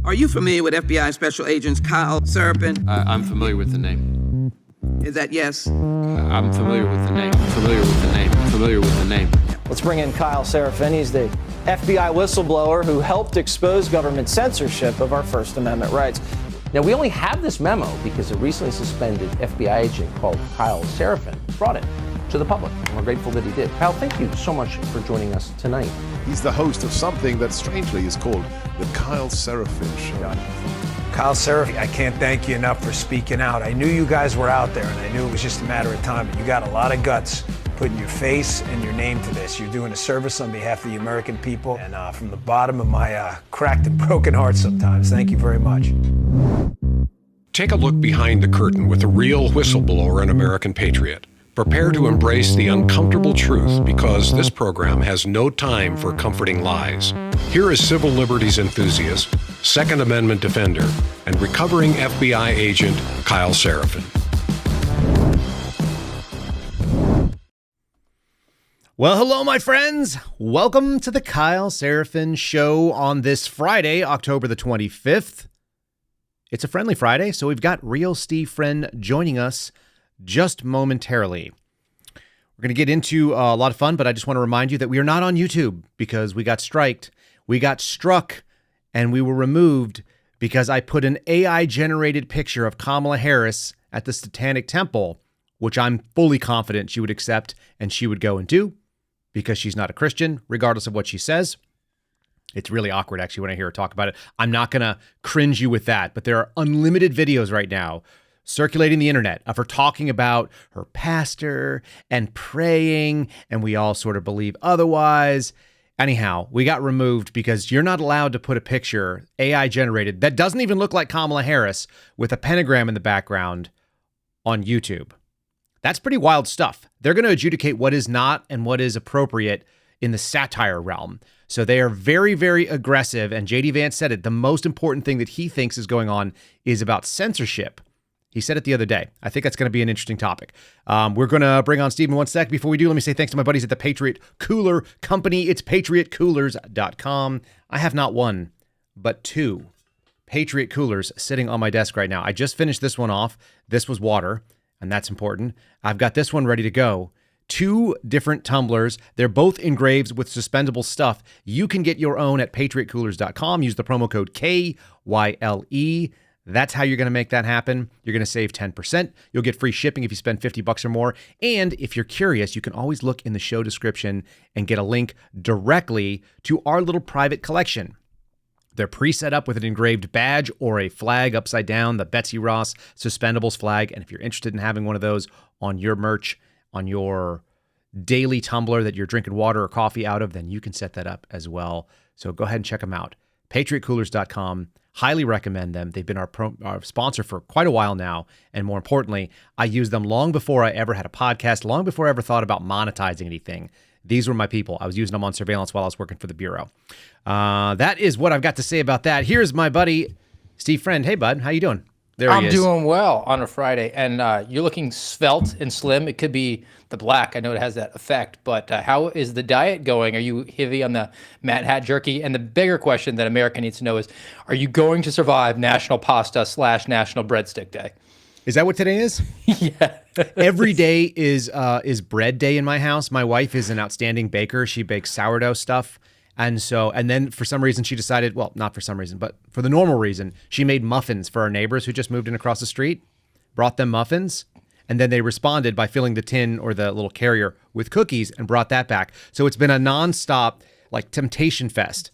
Are you familiar with FBI Special Agents Kyle Seraphin? I'm familiar with the name. Is that yes? I'm familiar with the name. Familiar with the name. Familiar with the name. Let's bring in Kyle Seraphin. He's the FBI whistleblower who helped expose government censorship of our First Amendment rights. Now, we only have this memo because a recently suspended FBI agent called Kyle Seraphin brought it to the public. And we're grateful that he did. Kyle, thank you so much for joining us tonight. He's the host of something that strangely is called the Kyle Seraphin Show. Kyle Seraphin, I can't thank you enough for speaking out. I knew you guys were out there, and I knew it was just a matter of time, but you got a lot of guts putting your face and your name to this. You're doing a service on behalf of the American people, and from the bottom of my cracked and broken heart sometimes, thank you very much. Take a look behind the curtain with a real whistleblower and American patriot. Prepare to embrace the uncomfortable truth because this program has no time for comforting lies. Here is civil liberties enthusiast, Second Amendment defender, and recovering FBI agent Kyle Seraphin. Well, hello, my friends. Welcome to the Kyle Seraphin Show on this Friday, October the 25th. It's a friendly Friday, so we've got Real Steve Friend joining us just momentarily. We're going to get into a lot of fun, but I just want to remind you that we are not on YouTube because we got striked. We got struck, and we were removed because I put an AI-generated picture of Kamala Harris at the Satanic Temple, which I'm fully confident she would accept and she would go and do because she's not a Christian, regardless of what she says. It's really awkward, actually, when I hear her talk about it. I'm not going to cringe you with that, but there are unlimited videos right now circulating the internet of her talking about her pastor and praying, and we all sort of believe otherwise. Anyhow, we got removed because you're not allowed to put a picture, AI generated, that doesn't even look like Kamala Harris with a pentagram in the background on YouTube. That's pretty wild stuff. They're going to adjudicate what is not and what is appropriate in the satire realm. So they are very, very aggressive. And J.D. Vance said it. The most important thing that he thinks is going on is about censorship. He said it the other day. I think that's going to be an interesting topic. We're going to bring on Steve in one sec. Before we do, let me say thanks to my buddies at the Patriot Cooler Company. It's patriotcoolers.com. I have not one, but two Patriot Coolers sitting on my desk right now. I just finished this one off. This was water, and that's important. I've got this one ready to go. Two different tumblers. They're both engraved with suspendable stuff. You can get your own at patriotcoolers.com. Use the promo code KYLE. That's how you're going to make that happen. You're going to save 10%. You'll get free shipping if you spend $50 or more. And if you're curious, you can always look in the show description and get a link directly to our little private collection. They're pre-set up with an engraved badge or a flag upside down, the Betsy Ross Suspendables flag. And if you're interested in having one of those on your merch, on your daily tumbler that you're drinking water or coffee out of, then you can set that up as well. So go ahead and check them out. patriotcoolers.com. Highly recommend them. They've been our sponsor for quite a while now. And more importantly, I used them long before I ever had a podcast, long before I ever thought about monetizing anything. These were my people. I was using them on surveillance while I was working for the Bureau. That is what I've got to say about that. Here's my buddy, Steve Friend. Hey, bud. How you doing? There he is. I'm doing well on a Friday, and you're looking svelte and slim. It could be the black. I know it has that effect, but how is the diet going? Are you heavy on the Mad Hat jerky? And the bigger question that America needs to know is, are you going to survive National Pasta / National Breadstick Day? Is that what today is? Yeah. Every day is bread day in my house. My wife is an outstanding baker. She bakes sourdough stuff. And then for some reason she decided, well, not for some reason, but for the normal reason, she made muffins for our neighbors who just moved in across the street, brought them muffins, and then they responded by filling the tin or the little carrier with cookies and brought that back. So it's been a nonstop, like, temptation fest.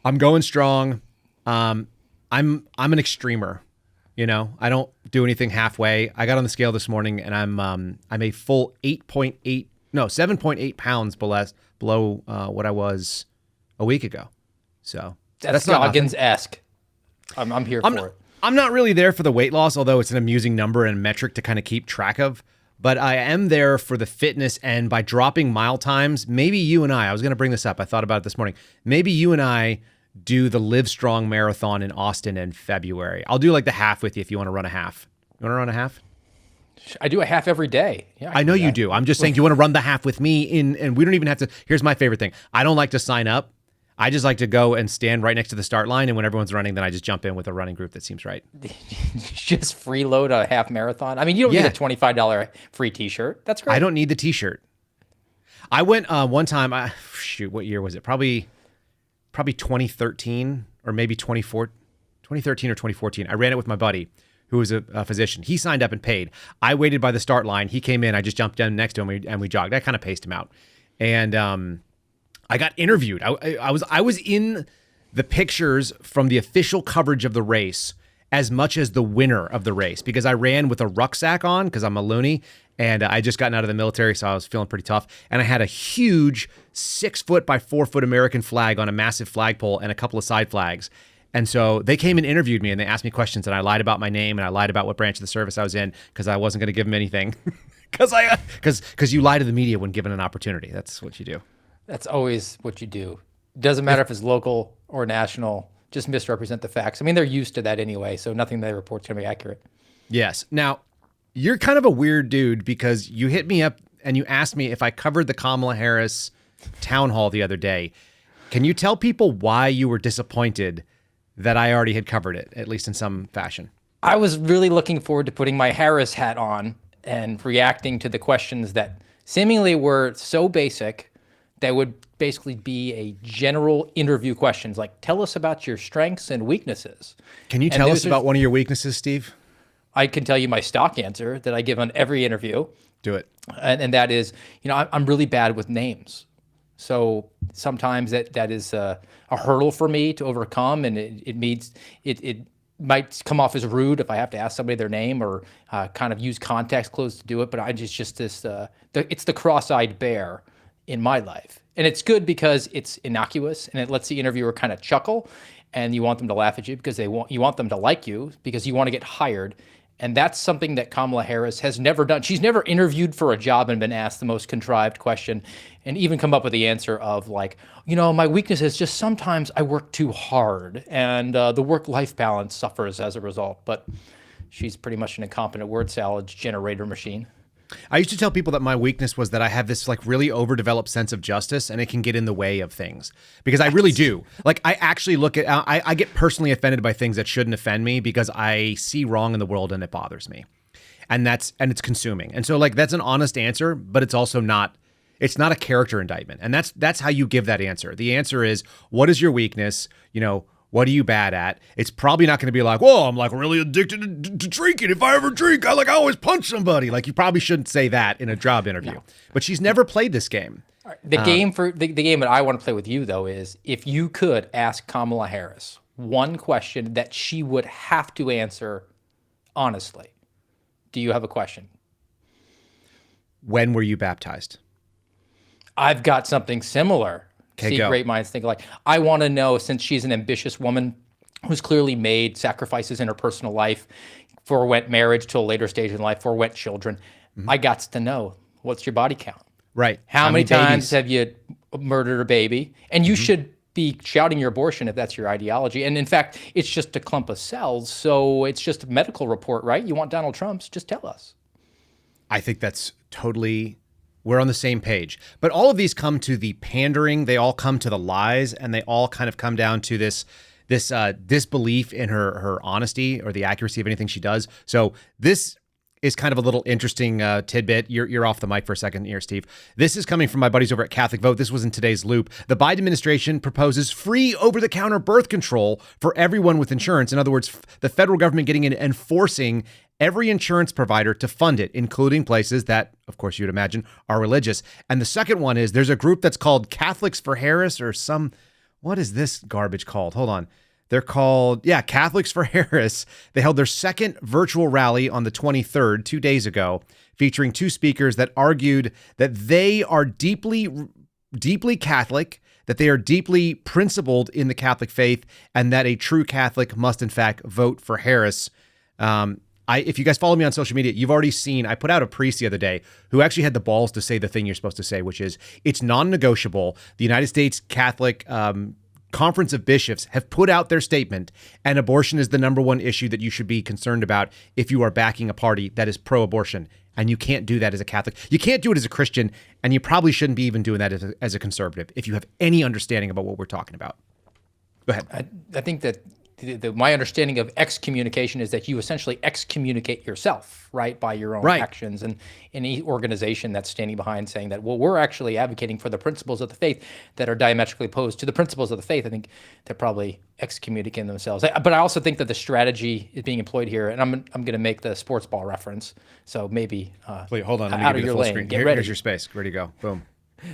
I'm going strong. I'm an extremer. You know, I don't do anything halfway. I got on the scale this morning and I'm a full 7.8 pounds below what I was a week ago. So that's not Goggins-esque. I'm here for it. I'm not really there for the weight loss, although it's an amusing number and metric to kind of keep track of. But I am there for the fitness, and by dropping mile times, maybe you and I was going to bring this up. I thought about it this morning. Maybe you and I do the Live Strong Marathon in Austin in February. I'll do like the half with you if you want to run a half. You want to run a half? I do a half every day. Yeah, I know you do. I'm just saying, do you want to run the half with me and we don't even have to. Here's my favorite thing. I don't like to sign up. I just like to go and stand right next to the start line, and when everyone's running, then I just jump in with a running group that seems right. Just freeload a half marathon. I mean, you don't need a $25 free T-shirt. That's great. I don't need the T-shirt. I went one time. What year was it? Probably 2013 or maybe 2013 or 2014. I ran it with my buddy who was a physician. He signed up and paid. I waited by the start line. He came in. I just jumped down next to him and we jogged. I kind of paced him out. And I got interviewed. I was in the pictures from the official coverage of the race as much as the winner of the race because I ran with a rucksack on because I'm a loony and I just gotten out of the military, so I was feeling pretty tough. And I had a huge 6 foot by 4 foot American flag on a massive flagpole and a couple of side flags. And so they came and interviewed me and they asked me questions and I lied about my name and I lied about what branch of the service I was in because I wasn't going to give them anything because you lie to the media when given an opportunity. That's what you do. That's always what you do. Doesn't matter if it's local or national, just misrepresent the facts. I mean, they're used to that anyway, so nothing they report's going to be accurate. Yes. Now, you're kind of a weird dude because you hit me up and you asked me if I covered the Kamala Harris town hall the other day. Can you tell people why you were disappointed that I already had covered it, at least in some fashion? I was really looking forward to putting my Harris hat on and reacting to the questions that seemingly were so basic that would basically be a general interview questions, like tell us about your strengths and weaknesses. Can you tell us about one of your weaknesses, Steve? I can tell you my stock answer that I give on every interview. Do it. And that is, I'm really bad with names. So sometimes that is a hurdle for me to overcome, and it might come off as rude if I have to ask somebody their name or kind of use context clues to do it. But it's the cross-eyed bear in my life. And it's good because it's innocuous and it lets the interviewer kind of chuckle, and you want them to laugh at you because you want them to like you because you want to get hired. And that's something that Kamala Harris has never done. She's never interviewed for a job and been asked the most contrived question and even come up with the answer of like, my weakness is just sometimes I work too hard and the work-life balance suffers as a result. But she's pretty much an incompetent word salad generator machine. I used to tell people that my weakness was that I have this like really overdeveloped sense of justice and it can get in the way of things because I really do. Like I actually look at, I get personally offended by things that shouldn't offend me because I see wrong in the world and it bothers me. And it's consuming. And so like, that's an honest answer, but it's also not, it's not a character indictment. And that's how you give that answer. The answer is, what is your weakness? What are you bad at? It's probably not going to be like, whoa, I'm like really addicted to drinking. If I ever drink, I always punch somebody. Like you probably shouldn't say that in a job interview. No. But she's never played this game. All right. The game that I want to play with you though is if you could ask Kamala Harris one question that she would have to answer honestly. Do you have a question? When were you baptized? I've got something similar. Okay, See, go. great minds think alike. I want to know, since she's an ambitious woman who's clearly made sacrifices in her personal life, forewent marriage to a later stage in life, forewent children, I got to know, what's your body count? Right. How many times have you murdered a baby? And you should be shouting your abortion if that's your ideology. And in fact, it's just a clump of cells, so it's just a medical report, right? You want Donald Trump's, just tell us. I think that's totally... We're on the same page. But all of these come to the pandering. They all come to the lies, and they all kind of come down to this disbelief in her honesty or the accuracy of anything she does. So this is kind of a little interesting tidbit. You're off the mic for a second here, Steve. This is coming from my buddies over at Catholic Vote. This was in today's Loop. The Biden administration proposes free over-the-counter birth control for everyone with insurance. In other words, the federal government getting in and forcing every insurance provider to fund it, including places that, of course, you'd imagine are religious. And the second one is there's a group that's called Catholics for Harris or what is this garbage called? Hold on. They're called, Catholics for Harris. They held their second virtual rally on the 23rd, 2 days ago, featuring two speakers that argued that they are deeply, deeply Catholic, that they are deeply principled in the Catholic faith, and that a true Catholic must, in fact, vote for Harris. If you guys follow me on social media, you've already seen, I put out a priest the other day who actually had the balls to say the thing you're supposed to say, which is it's non-negotiable. The United States Catholic Conference of Bishops have put out their statement, and abortion is the number one issue that you should be concerned about if you are backing a party that is pro-abortion. And you can't do that as a Catholic. You can't do it as a Christian, and you probably shouldn't be even doing that as a conservative if you have any understanding about what we're talking about. Go ahead. I think that my understanding of excommunication is that you essentially excommunicate yourself, right, by your own actions. And any organization that's standing behind saying that, well, we're actually advocating for the principles of the faith that are diametrically opposed to the principles of the faith, I think they're probably excommunicating themselves. But I also think that the strategy is being employed here, and I'm going to make the sports ball reference. So maybe wait, hold on. Let me out give of you your the full lane. screen. Get ready. Here's your space. Ready to go. Boom.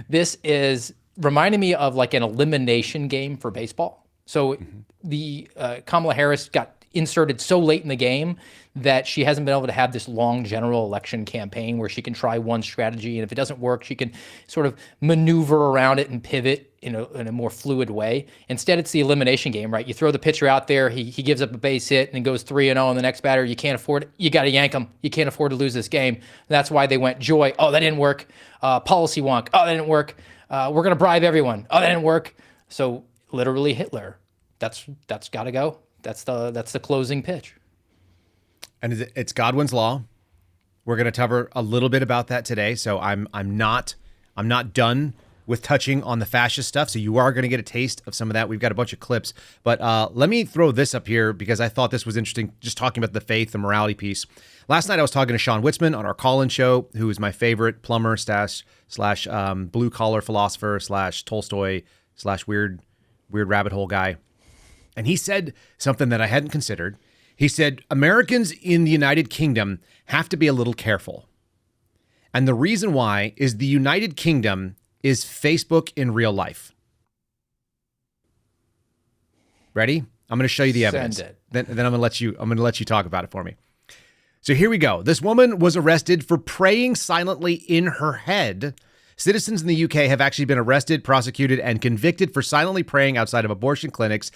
This is reminding me of like an elimination game for baseball. So the Kamala Harris got inserted so late in the game that she hasn't been able to have this long general election campaign where she can try one strategy, and if it doesn't work, she can sort of maneuver around it and pivot in a more fluid way. Instead, it's the elimination game, right? You throw the pitcher out there, he gives up a base hit and goes 3-0 on the next batter. You can't afford it. You got to yank him. You can't afford to lose this game. That's why they went joy. Oh, that didn't work. Policy wonk. Oh, that didn't work. We're going to bribe everyone. Oh, that didn't work. So literally Hitler. That's got to go. That's the closing pitch. And it's Godwin's law. We're going to cover a little bit about that today. So I'm not done with touching on the fascist stuff. So you are going to get a taste of some of that. We've got a bunch of clips, but let me throw this up here because I thought this was interesting. Just talking about the faith and morality piece. Last night I was talking to Sean Witzman on our call-in show, who is my favorite plumber slash blue collar philosopher slash Tolstoy slash weird rabbit hole guy. And he said something that I hadn't considered. He said, Americans in the United Kingdom have to be a little careful. And the reason why is the United Kingdom is Facebook in real life. Ready? I'm going to show you the evidence. Send it. Then I'm going to let you talk about it for me. So here we go. This woman was arrested for praying silently in her head. Citizens in the UK have actually been arrested, prosecuted, and convicted for silently praying outside of abortion clinics.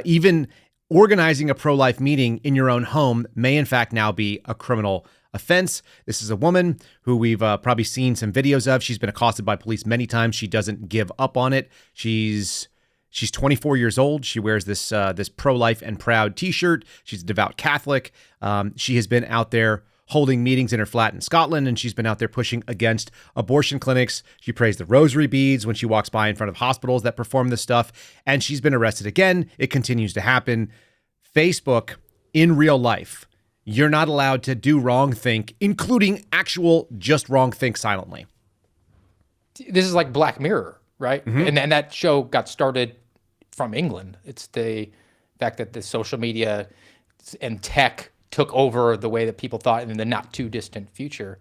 Even organizing a pro-life meeting in your own home may, in fact, now be a criminal offense. This is a woman who we've probably seen some videos of. She's been accosted by police many times. She doesn't give up on it. She's 24 years old. She wears this pro-life and proud T-shirt. She's a devout Catholic. She has been out there holding meetings in her flat in Scotland, and she's been out there pushing against abortion clinics. She prays the rosary beads when she walks by in front of hospitals that perform this stuff, and she's been arrested again. It continues to happen. Facebook, in real life, you're not allowed to do wrong think, including actual just wrong think silently. This is like Black Mirror, right? And that show got started from England. It's the fact that the social media and tech took over the way that people thought in the not too distant future.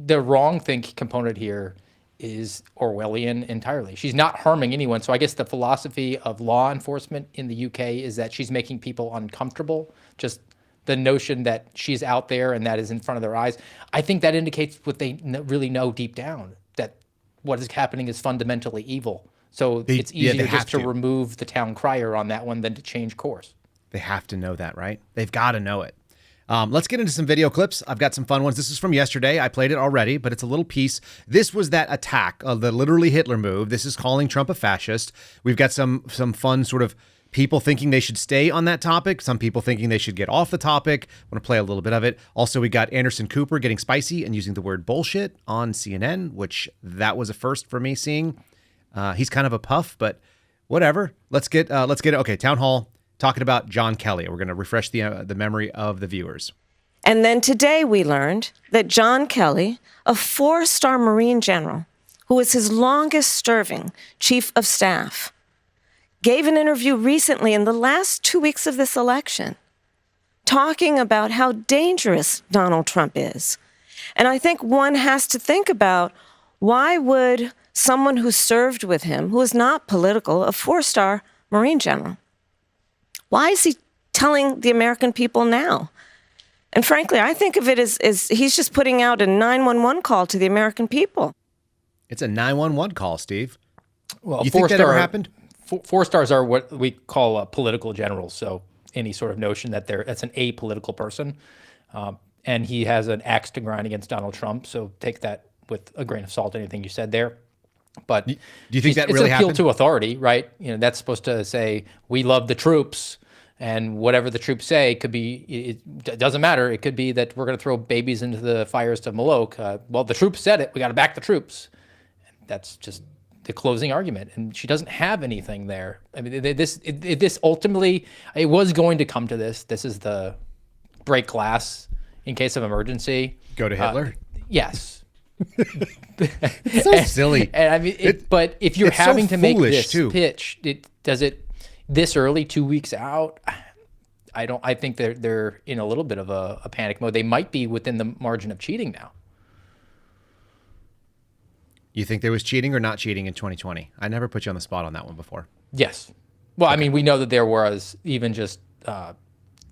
The wrong think component here is Orwellian entirely. She's not harming anyone. So I guess the philosophy of law enforcement in the UK is that she's making people uncomfortable. Just the notion that she's out there and that is in front of their eyes. I think that indicates what they really know deep down, that what is happening is fundamentally evil. So it's easier just to remove the town crier on that one than to change course. They have to know that, right? They've got to know it. Let's get into some video clips. I've got some fun ones. This is from yesterday. I played it already, but it's a little piece. This was that attack of the literally Hitler move. This is calling Trump a fascist. We've got some fun sort of people thinking they should stay on that topic. Some people thinking they should get off the topic. I want to play a little bit of it. Also, we got Anderson Cooper getting spicy and using the word bullshit on CNN, which that was a first for me seeing. He's kind of a puff, but whatever. Let's get it. Okay, Town Hall. Talking about John Kelly. We're going to refresh the memory of the viewers. And then today we learned that John Kelly, a 4-star Marine general, who was his longest serving chief of staff, gave an interview recently in the last 2 weeks of this election, talking about how dangerous Donald Trump is. And I think one has to think about, why would someone who served with him, who is not political, a 4-star Marine general, why is he telling the American people now? And frankly, I think of it as he's just putting out a 911 call to the American people. It's a 911 call, Steve. Well, you think that ever happened? 4 stars are what we call political generals. So any sort of notion that that's an apolitical person. And he has an axe to grind against Donald Trump. So take that with a grain of salt, anything you said there. But do you think that it's really an appeal happened? to authority, right? That's supposed to say, we love the troops. And whatever the troops say could be, it doesn't matter. It could be that we're going to throw babies into the fires to Moloch. Well, the troops said it. We got to back the troops. And that's just the closing argument. And she doesn't have anything there. I mean, this ultimately, it was going to come to this. This is the break glass in case of emergency. Go to Hitler? Yes. It's so silly. And I mean, but if you're having to make this too. pitch, does it this early, 2 weeks out? I think they're in a little bit of a panic mode. They might be within the margin of cheating now. You think there was cheating or not cheating in 2020? I never put you on the spot on that one before. Yes. Well, I mean, we know that there was even just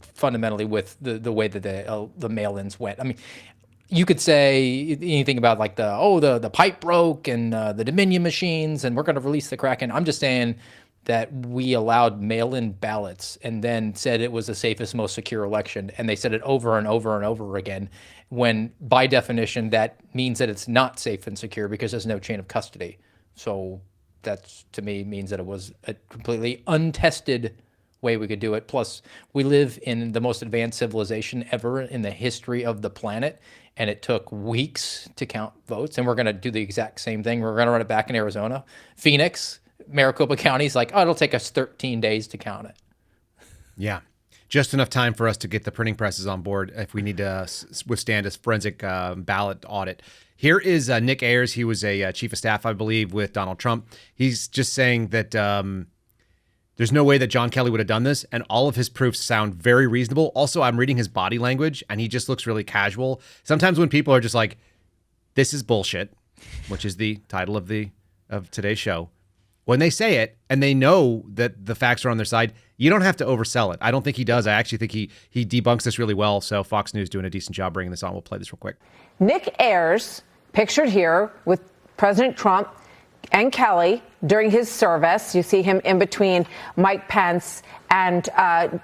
fundamentally with the way that the mail-ins went. I mean, you could say anything about like the pipe broke and the Dominion machines and we're going to release the Kraken. I'm just saying that we allowed mail-in ballots and then said it was the safest, most secure election. And they said it over and over and over again, when by definition, that means that it's not safe and secure because there's no chain of custody. So that to me means that it was a completely untested way we could do it. Plus, we live in the most advanced civilization ever in the history of the planet. And it took weeks to count votes. And we're going to do the exact same thing. We're going to run it back in Arizona. Phoenix, Maricopa County's like, oh, it'll take us 13 days to count it. Yeah. Just enough time for us to get the printing presses on board if we need to withstand a forensic ballot audit. Here is Nick Ayers. He was a chief of staff, I believe, with Donald Trump. He's just saying that there's no way that John Kelly would have done this, and all of his proofs sound very reasonable. Also, I'm reading his body language, and he just looks really casual. Sometimes when people are just like, this is bullshit, which is the title of today's show, when they say it and they know that the facts are on their side, you don't have to oversell it. I don't think he does. I actually think he debunks this really well. So Fox News doing a decent job bringing this on. We'll play this real quick. Nick Ayers, pictured here with President Trump and Kelly during his service. You see him in between Mike Pence and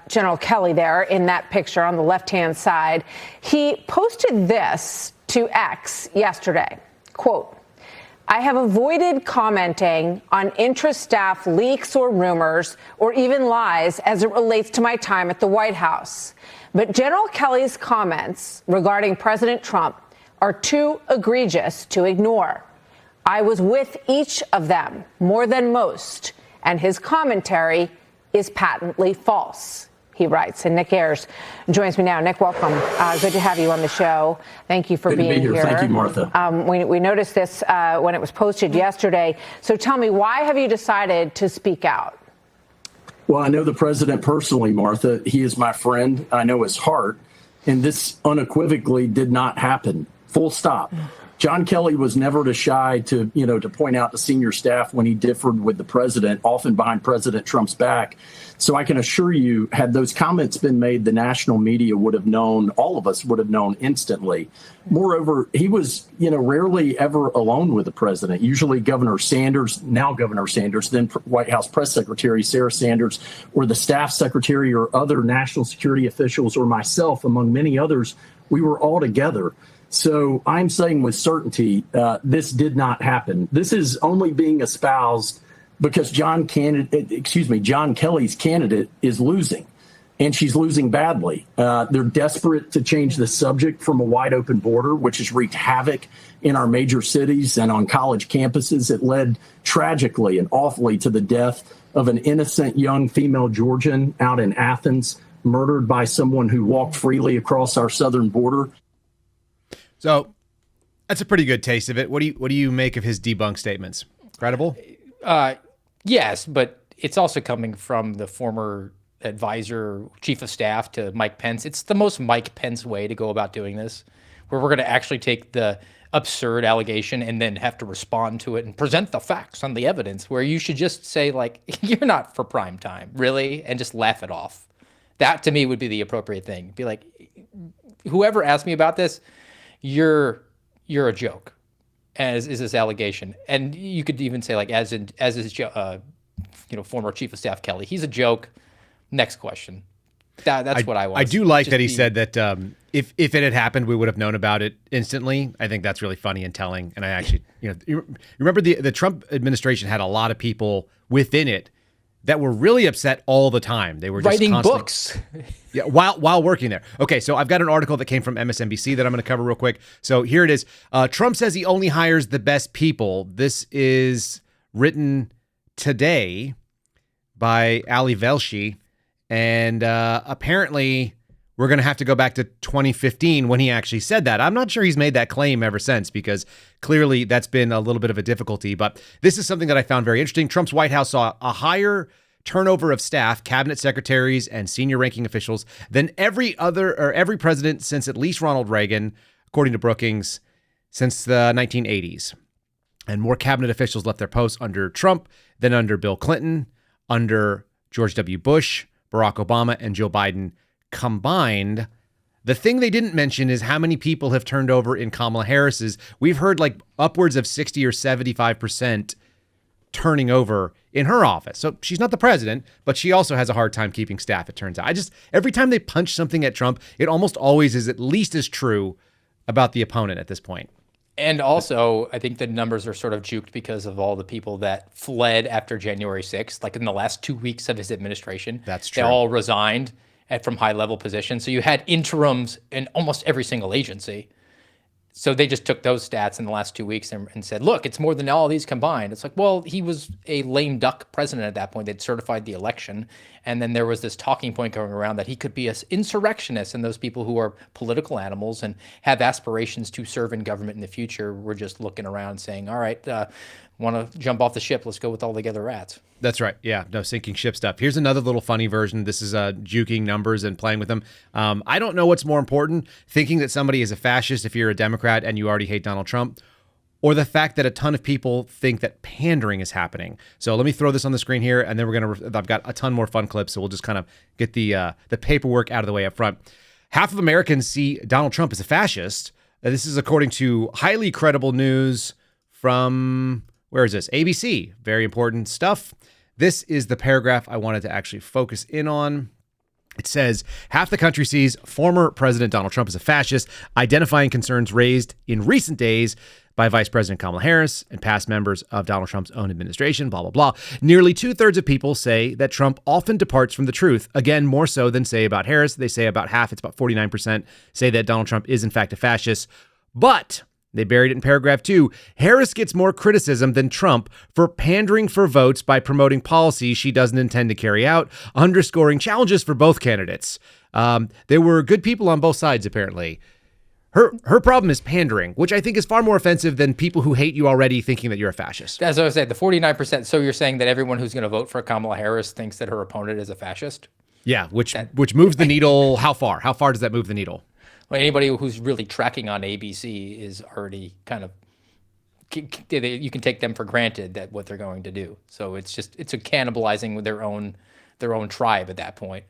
General Kelly there in that picture on the left-hand side. He posted this to X yesterday, quote, I have avoided commenting on intra-staff leaks or rumors or even lies as it relates to my time at the White House. But General Kelly's comments regarding President Trump are too egregious to ignore. I was with each of them more than most, and his commentary is patently false, he writes. And Nick Ayers joins me now. Nick, welcome. Good to have you on the show. Thank you for being here. Thank you, Martha. We noticed this when it was posted yesterday. So tell me, why have you decided to speak out? Well, I know the president personally, Martha. He is my friend. I know his heart. And this unequivocally did not happen. Full stop. John Kelly was never too shy to point out to senior staff when he differed with the president, often behind President Trump's back. So I can assure you, had those comments been made, the national media would have known, all of us would have known instantly. Moreover, he was, rarely ever alone with the president. Usually Governor Sanders, then White House Press Secretary Sarah Sanders, or the staff secretary or other national security officials, or myself, among many others, we were all together. So I'm saying with certainty, this did not happen. This is only being espoused because John Kelly's candidate is losing, and she's losing badly. They're desperate to change the subject from a wide open border, which has wreaked havoc in our major cities and on college campuses. It led tragically and awfully to the death of an innocent young female Georgian out in Athens, murdered by someone who walked freely across our southern border. So that's a pretty good taste of it. What do you make of his debunk statements? Credible? Yes, but it's also coming from the former advisor, chief of staff to Mike Pence. It's the most Mike Pence way to go about doing this, where we're going to actually take the absurd allegation and then have to respond to it and present the facts on the evidence, where you should just say, like, you're not for prime time, really, and just laugh it off. That, to me, would be the appropriate thing. Be like, whoever asked me about this, you're a joke, as is this allegation. And you could even say, like, as is former chief of staff Kelly, he's a joke. Next question. That's what I want. I do like that he said that if it had happened, we would have known about it instantly. I think that's really funny and telling. And I actually, you remember the Trump administration had a lot of people within it that were really upset all the time. They were just writing constantly, books. Yeah, while working there. Okay, so I've got an article that came from MSNBC that I'm going to cover real quick. So here it is. Trump says he only hires the best people. This is written today by Ali Velshi. And apparently we're going to have to go back to 2015 when he actually said that. I'm not sure he's made that claim ever since, because clearly that's been a little bit of a difficulty. But this is something that I found very interesting. Trump's White House saw a higher turnover of staff, cabinet secretaries, and senior ranking officials than every president since at least Ronald Reagan, according to Brookings, since the 1980s. And more cabinet officials left their posts under Trump than under Bill Clinton, under George W. Bush, Barack Obama, and Joe Biden combined. The thing they didn't mention is how many people have turned over in Kamala Harris's. We've heard like upwards of 60 or 75% turning over in her office. So she's not the president, but she also has a hard time keeping staff, it turns out. Every time they punch something at Trump, it almost always is at least as true about the opponent at this point. And also, I think the numbers are sort of juked because of all the people that fled after January 6th. Like in the last 2 weeks of his administration, that's true. They all resigned from high-level positions. So you had interims in almost every single agency. So they just took those stats in the last 2 weeks and said, look, it's more than all these combined. It's like, well, he was a lame duck president at that point. They'd certified the election. And then there was this talking point going around that he could be an insurrectionist, and those people who are political animals and have aspirations to serve in government in the future were just looking around saying, all right, want to jump off the ship, let's go with all the other rats. That's right. Yeah, no sinking ship stuff. Here's another little funny version. This is juking numbers and playing with them. I don't know what's more important, thinking that somebody is a fascist if you're a Democrat and you already hate Donald Trump, or the fact that a ton of people think that pandering is happening. So let me throw this on the screen here, and then I've got a ton more fun clips, so we'll just kind of get the paperwork out of the way up front. Half of Americans see Donald Trump as a fascist. This is according to highly credible news from, where is this? ABC. Very important stuff. This is the paragraph I wanted to actually focus in on. It says, half the country sees former President Donald Trump as a fascist, identifying concerns raised in recent days by Vice President Kamala Harris and past members of Donald Trump's own administration, blah, blah, blah. Nearly 2/3 of people say that Trump often departs from the truth. Again, more so than say about Harris. They say about half, it's about 49%, say that Donald Trump is in fact a fascist. But they buried it in paragraph 2. Harris gets more criticism than Trump for pandering for votes by promoting policies she doesn't intend to carry out, underscoring challenges for both candidates. There were good people on both sides, apparently. Her problem is pandering, which I think is far more offensive than people who hate you already thinking that you're a fascist. As I said, the 49%. So you're saying that everyone who's going to vote for Kamala Harris thinks that her opponent is a fascist? Yeah, which moves the needle how far? How far does that move the needle? Well, anybody who's really tracking on ABC is already kind of, you can take them for granted that what they're going to do. So it's a cannibalizing their own tribe at that point.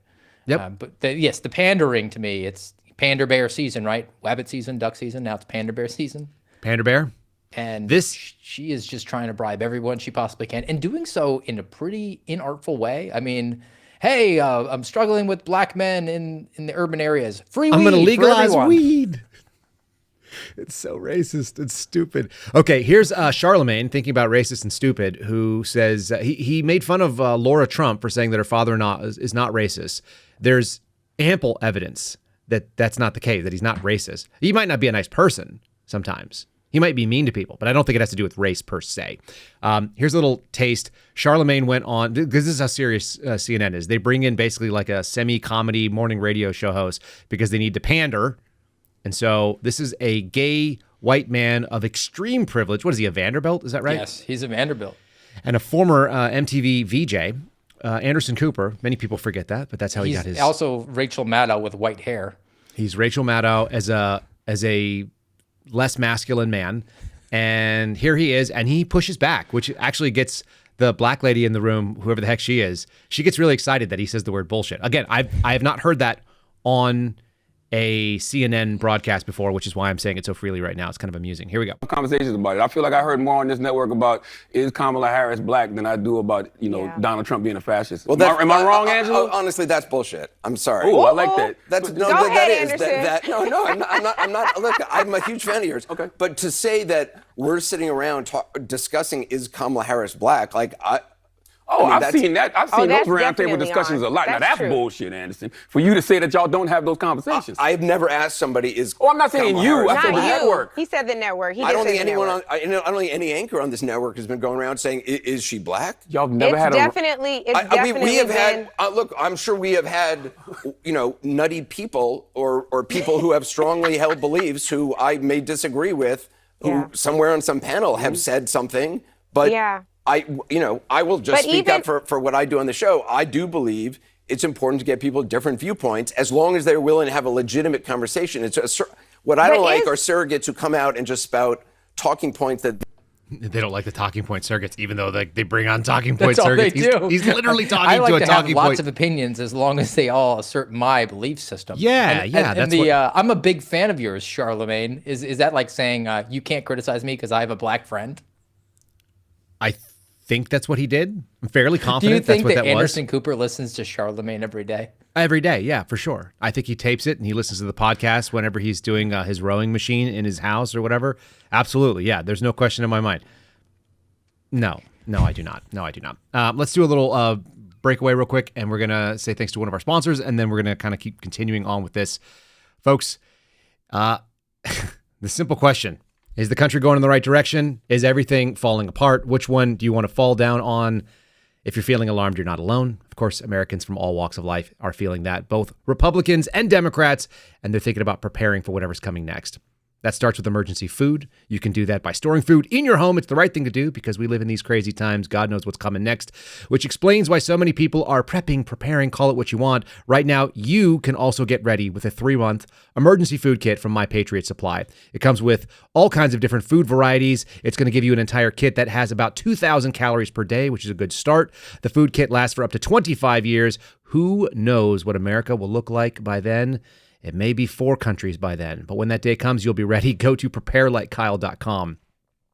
Yep. But the pandering to me, it's pander bear season, right? Wabbit season, duck season. Now it's pander bear season. Pander bear. And this, she is just trying to bribe everyone she possibly can, and doing so in a pretty inartful way. I mean, hey, I'm struggling with black men in the urban areas. Free weed. I'm going to legalize for weed. It's so racist. It's stupid. Okay, here's Charlemagne, thinking about racist and stupid, who says he made fun of Laura Trump for saying that her father-in-law is not racist. There's ample evidence that that's not the case, that he's not racist. He might not be a nice person sometimes. He might be mean to people, but I don't think it has to do with race per se. Here's a little taste. Charlemagne went on, because this is how serious CNN is. They bring in basically like a semi-comedy morning radio show host because they need to pander. And so this is a gay white man of extreme privilege. What is he, a Vanderbilt? Is that right? Yes, he's a Vanderbilt. And a former MTV VJ, Anderson Cooper. Many people forget that, but that's how he got his. He's also Rachel Maddow with white hair. He's Rachel Maddow as a less masculine man. And here he is, and he pushes back, which actually gets the black lady in the room, whoever the heck she is, she gets really excited that he says the word bullshit. Again, I have not heard that on a CNN broadcast before, which is why I'm saying it so freely right now. It's kind of amusing. Here we go. Conversations about it. I feel like I heard more on this network about is Kamala Harris black than I do about, Donald Trump being a fascist. Well, am I wrong, Angela? Honestly, that's bullshit. I'm sorry. Oh, I like that. I'm not. Look, I'm a huge fan of yours. Okay. But to say that we're sitting around discussing is Kamala Harris black, like Oh, I mean, I've seen that. I've seen those that's roundtable definitely discussions on. a lot. Now That's that's true. bullshit, Anderson. For you to say that y'all don't have those conversations. I've never asked somebody is. Oh, I'm not saying Kamala you. Harris I said Not the you. network. He said the network. He I did don't say think the anyone network. I don't think any anchor on this network has been going around saying, is she black? Y'all never It's had definitely. It's definitely we have been. had. Look, I'm sure we have had, nutty people or people who have strongly held beliefs who I may disagree with, who somewhere on some panel have said something, but Yeah. I will just But speak even- up for what I do on the show. I do believe it's important to get people different viewpoints as long as they're willing to have a legitimate conversation. What I But don't like is- are surrogates who come out and just spout talking points that. They don't like the talking point surrogates, even though they bring on talking point That's all they surrogates. do. He's literally talking I like to a to talking have lots point. of opinions as long as they all assert my belief system. Yeah, And that's the what- I'm a big fan of yours, Charlemagne. Is that like saying you can't criticize me because I have a black friend? I think that's what he did. I'm fairly Do confident you think that's what that that Anderson Cooper listens to Charlemagne every day? Every day, yeah, for sure. I think he tapes it and he listens to the podcast whenever he's doing his rowing machine in his house or whatever. Absolutely, yeah. There's no question in my mind. No, I do not. No, I do not. Let's do a little breakaway real quick, and we're going to say thanks to one of our sponsors, and then we're going to kind of keep continuing on with this. Folks, the simple question, is the country going in the right direction? Is everything falling apart? Which one do you want to fall down on? If you're feeling alarmed, you're not alone. Of course, Americans from all walks of life are feeling that, both Republicans and Democrats, and they're thinking about preparing for whatever's coming next. That starts with emergency food. You can do that by storing food in your home. It's the right thing to do because we live in these crazy times. God knows what's coming next, which explains why so many people are prepping, preparing, call it what you want. Right now, you can also get ready with a 3-month emergency food kit from My Patriot Supply. It comes with all kinds of different food varieties. It's going to give you an entire kit that has about 2,000 calories per day, which is a good start. The food kit lasts for up to 25 years. Who knows what America will look like by then? It may be 4 countries by then, but when that day comes, you'll be ready. Go to preparelikekyle.com.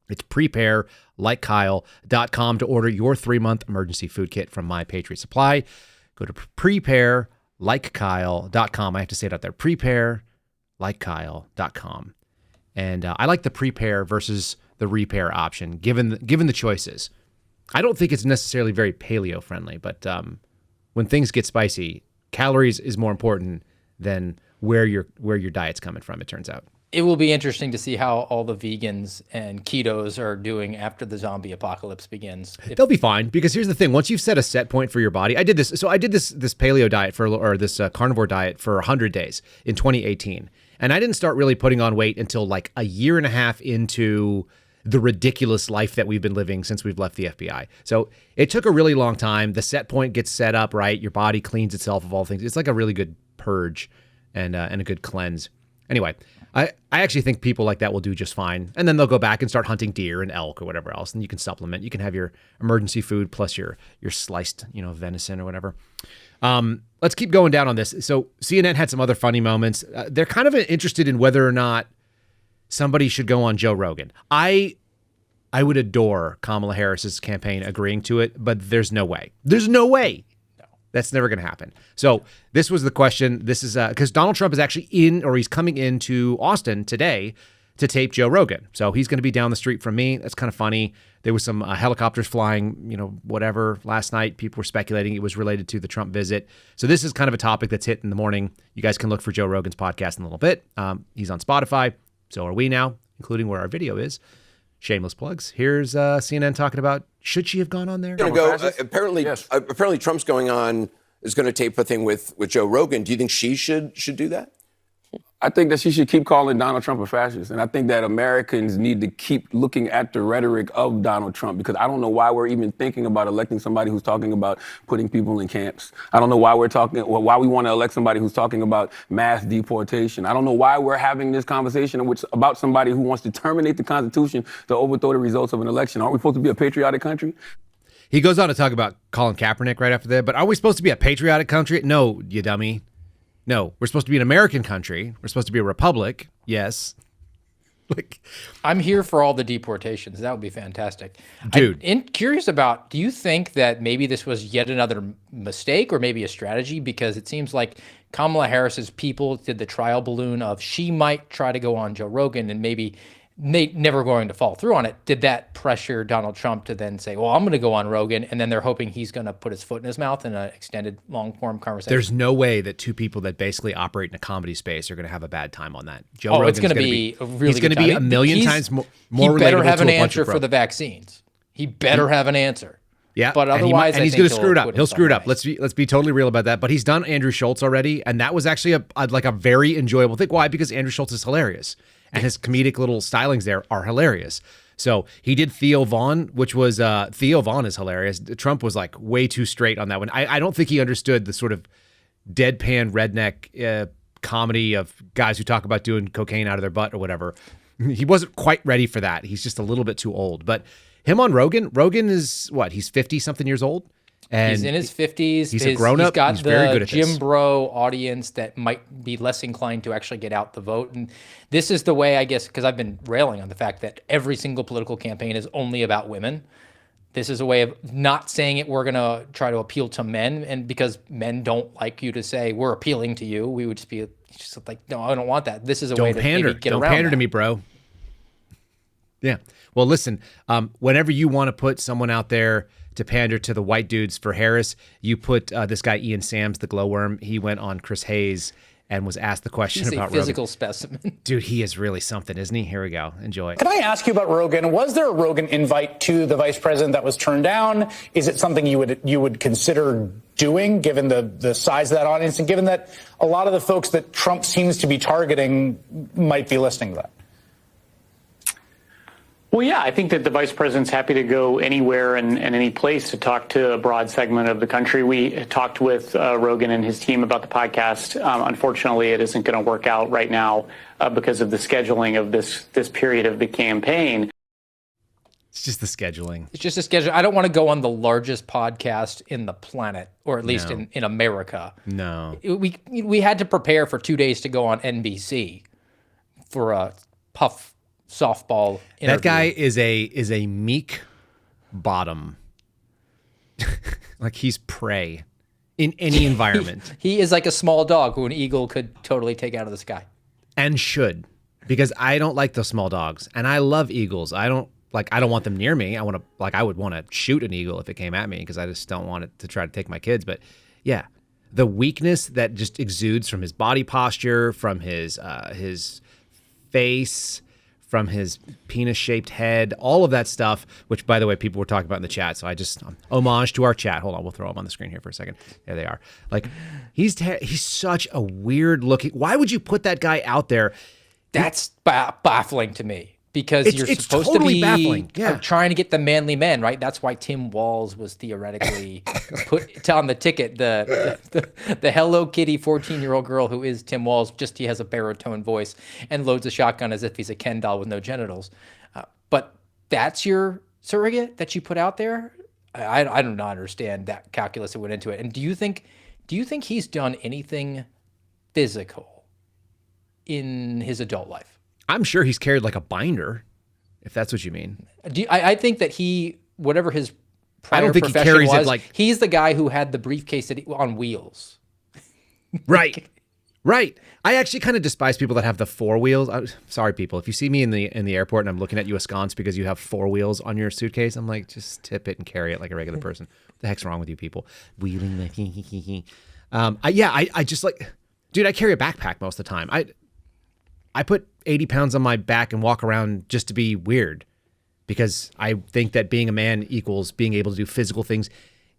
It's preparelikekyle.com to order your 3-month emergency food kit from My Patriot Supply. Go to preparelikekyle.com. I have to say it out there, preparelikekyle.com. And I like the prepare versus the repair option, given the choices. I don't think it's necessarily very paleo friendly, but when things get spicy, calories is more important than where your diet's coming from, it turns out. It will be interesting to see how all the vegans and ketos are doing after the zombie apocalypse begins. They'll be fine, because here's the thing. Once you've set a set point for your body, I did this paleo diet or this carnivore diet for 100 days in 2018. And I didn't start really putting on weight until like a year and a half into the ridiculous life that we've been living since we've left the FBI. So it took a really long time. The set point gets set up, right? Your body cleans itself of all things. It's like a really good purge and a good cleanse. Anyway, I actually think people like that will do just fine. And then they'll go back and start hunting deer and elk or whatever else. And you can supplement. You can have your emergency food plus your sliced, venison or whatever. Let's keep going down on this. So CNN had some other funny moments. They're kind of interested in whether or not somebody should go on Joe Rogan. I would adore Kamala Harris's campaign agreeing to it, but there's no way. There's no way. That's never going to happen. So this was the question. This is because Donald Trump is actually he's coming into Austin today to tape Joe Rogan. So he's going to be down the street from me. That's kind of funny. There was some helicopters flying, whatever last night. People were speculating it was related to the Trump visit. So this is kind of a topic that's hit in the morning. You guys can look for Joe Rogan's podcast in a little bit. He's on Spotify. So are we now, including where our video is. Shameless plugs. Here's CNN talking about, should she have gone on there? Apparently Trump's is going to tape a thing with Joe Rogan. Do you think she should do that? I think that she should keep calling Donald Trump a fascist. And I think that Americans need to keep looking at the rhetoric of Donald Trump, because I don't know why we're even thinking about electing somebody who's talking about putting people in camps. I don't know why why we want to elect somebody who's talking about mass deportation. I don't know why we're having this conversation about somebody who wants to terminate the Constitution to overthrow the results of an election. Aren't we supposed to be a patriotic country? He goes on to talk about Colin Kaepernick right after that, but are we supposed to be a patriotic country? No, you dummy. No, we're supposed to be an American country. We're supposed to be a republic. Yes. I'm here for all the deportations. That would be fantastic. Dude. I'm curious about, do you think that maybe this was yet another mistake or maybe a strategy? Because it seems like Kamala Harris's people did the trial balloon of she might try to go on Joe Rogan and maybe never going to fall through on it. Did that pressure Donald Trump to then say, well, I'm going to go on Rogan, and then they're hoping he's going to put his foot in his mouth in an extended long-form conversation? There's no way that two people that basically operate in a comedy space are going to have a bad time on that. Joe Rogan's Rogan's going to be a really he's going to be a million times more relatable. He better have an to a bunch answer of for the vaccines. He better have an answer. Yeah, but otherwise, and he's going to screw it up. He'll screw it up. Let's be totally real about that. But he's done Andrew Schultz already, and that was actually a very enjoyable thing. Why? Because Andrew Schultz is hilarious, and his comedic little stylings there are hilarious. So he did Theo Vaughn, which was Theo Vaughn is hilarious. Trump was like way too straight on that one. I don't think he understood the sort of deadpan redneck comedy of guys who talk about doing cocaine out of their butt or whatever. He wasn't quite ready for that. He's just a little bit too old. But him on Rogan is what? He's 50-something years old? And he's in his 50s. He's a grown-up. He's got very good at Jim this. Bro audience that might be less inclined to actually get out the vote. And this is the way, I guess, because I've been railing on the fact that every single political campaign is only about women. This is a way of not saying it. We're going to try to appeal to men. And because men don't like you to say, we're appealing to you, we would just be just like, no, I don't want that. This is a way to maybe get around Don't pander that. to me, bro. Yeah. Well, listen, whenever you want to put someone out there to pander to the white dudes for Harris, you put this guy, Ian Sams, the glowworm. He went on Chris Hayes and was asked the question He's about a physical Rogan. specimen. Dude, he is really something, isn't he? Here we go. Enjoy. Can I ask you about Rogan? Was there a Rogan invite to the vice president that was turned down? Is it something you would consider doing, given the size of that audience and given that a lot of the folks that Trump seems to be targeting might be listening to that? Well, yeah, I think that the vice president's happy to go anywhere and any place to talk to a broad segment of the country. We talked with Rogan and his team about the podcast. Unfortunately, it isn't going to work out right now because of the scheduling of this period of the campaign. It's just the scheduling. It's just a schedule. I don't want to go on the largest podcast in the planet, or at least No. in America. No. We had to prepare for 2 days to go on NBC for a puff softball interview. That guy is a meek bottom. Like he's prey in any environment. He is like a small dog who an eagle could totally take out of the sky. And should, because I don't like those small dogs, and I love eagles. I don't want them near me. I would want to shoot an eagle if it came at me, because I just don't want it to try to take my kids. But yeah, the weakness that just exudes from his body posture, from his face, from his penis-shaped head, all of that stuff, which, by the way, people were talking about in the chat. So I just, homage to our chat. Hold on, we'll throw them on the screen here for a second. There they are. Like, he's such a weird-looking... Why would you put that guy out there? That's baffling to me. Because you're it's supposed totally to be baffling. Yeah. trying to get the manly men, right? That's why Tim Walz was theoretically put on the ticket. The Hello Kitty 14-year-old girl who is Tim Walz, just he has a baritone voice and loads a shotgun as if he's a Ken doll with no genitals. But that's your surrogate that you put out there? I do not understand that calculus that went into it. And do you think he's done anything physical in his adult life? I'm sure he's carried like a binder, if that's what you mean. I think that whatever his prior I don't think he profession carries was, it like... he's the guy who had the briefcase on wheels. Right. Right. I actually kind of despise people that have the four wheels. Sorry, people. If you see me in the airport and I'm looking at you askance because you have four wheels on your suitcase, I'm like, just tip it and carry it like a regular person. What the heck's wrong with you people? Wheeling like I just like, dude, I carry a backpack most of the time. I put 80 pounds on my back and walk around just to be weird, because I think that being a man equals being able to do physical things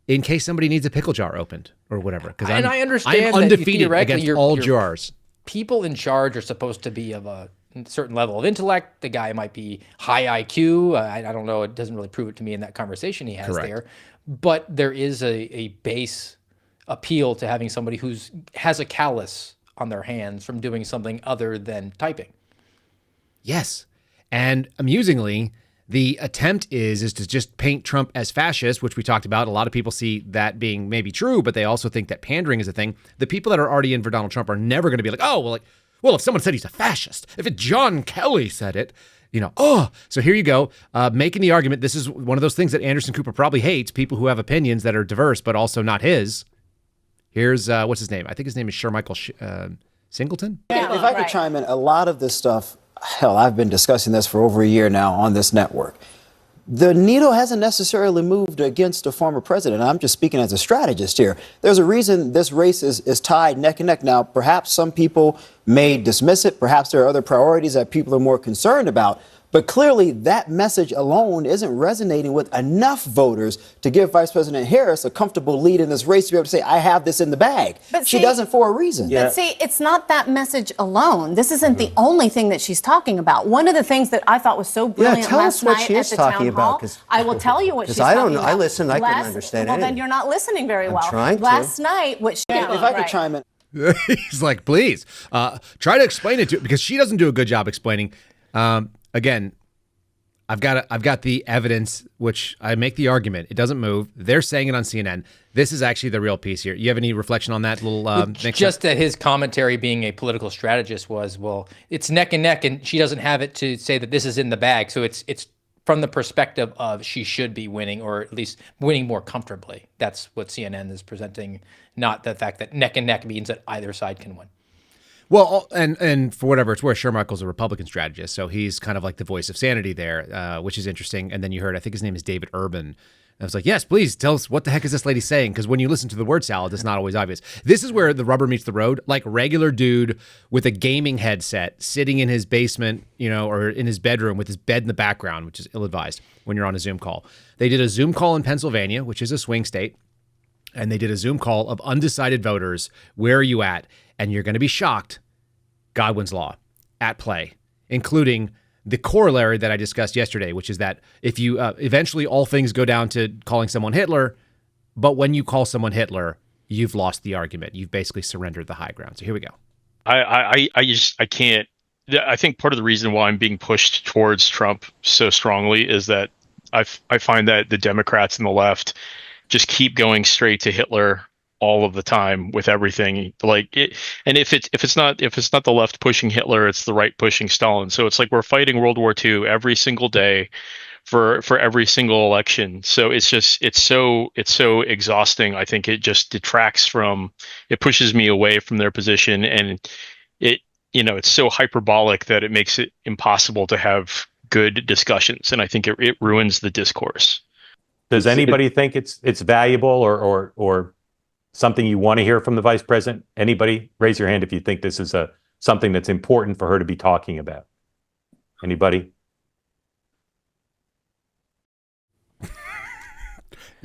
in case somebody needs a pickle jar opened or whatever. Because I understand I'm that undefeated against all jars. People in charge are supposed to be of a certain level of intellect. The guy might be high IQ. I don't know. It doesn't really prove it to me in that conversation he has Correct. there. But there is a base appeal to having somebody has a callus on their hands from doing something other than typing. Yes. And amusingly, the attempt is to just paint Trump as fascist, which we talked about. A lot of people see that being maybe true, but they also think that pandering is a thing. The people that are already in for Donald Trump are never going to be like, well, if someone said he's a fascist, if John Kelly said it, so here you go, making the argument. This is one of those things that Anderson Cooper probably hates, people who have opinions that are diverse, but also not his. Here's, what's his name? I think his name is Shermichael Singleton. If I could chime in, a lot of this stuff, hell, I've been discussing this for over a year now on this network. The needle hasn't necessarily moved against a former president. I'm just speaking as a strategist here. There's a reason this race is tied neck and neck. Now, perhaps some people may dismiss it. Perhaps there are other priorities that people are more concerned about. But clearly, that message alone isn't resonating with enough voters to give Vice President Harris a comfortable lead in this race to be able to say, I have this in the bag. But she see, doesn't for a reason. But see, it's not that message alone. This isn't the only thing that she's talking about. One of the things that I thought was so brilliant tell last us what night she at is the talking town about, hall, 'cause- I will tell you what she's 'cause I talking don't know. about. I listen, I couldn't understand Well, then anything. you're not listening very well. trying to. Last night, what she... If I could chime in. He's like, please, try to explain it to, because she doesn't do a good job explaining. Again, I've got the evidence, which I make the argument. It doesn't move. They're saying it on CNN. This is actually the real piece here. You have any reflection on that little mix-up? Just that his commentary, being a political strategist, was, well, it's neck and neck, and she doesn't have it to say that this is in the bag. So it's from the perspective of she should be winning, or at least winning more comfortably. That's what CNN is presenting, not the fact that neck and neck means that either side can win. Well, and for whatever it's worth, Shermichael's a Republican strategist, so he's kind of like the voice of sanity there, which is interesting. And then you heard, I think his name is David Urban. And I was like, yes, please tell us, what the heck is this lady saying? Because when you listen to the word salad, it's not always obvious. This is where the rubber meets the road. Like regular dude with a gaming headset sitting in his basement, or in his bedroom with his bed in the background, which is ill-advised when you're on a Zoom call. They did a Zoom call in Pennsylvania, which is a swing state. And they did a Zoom call of undecided voters. Where are you at? And you're going to be shocked. Godwin's law at play, including the corollary that I discussed yesterday, which is that if you eventually all things go down to calling someone Hitler, but when you call someone Hitler, you've lost the argument. You've basically surrendered the high ground. So here we go. I can't. I think part of the reason why I'm being pushed towards Trump so strongly is that I find that the Democrats and the left just keep going straight to Hitler all of the time with everything, like it. And if it's not the left pushing Hitler, it's the right pushing Stalin. So it's like we're fighting World War II every single day for every single election. So it's so exhausting. I think it just detracts from, it pushes me away from their position, and it's so hyperbolic that it makes it impossible to have good discussions. And I think it ruins the discourse. Does anybody think it's valuable or something you want to hear from the vice president? Anybody? Raise your hand if you think this is something that's important for her to be talking about. Anybody?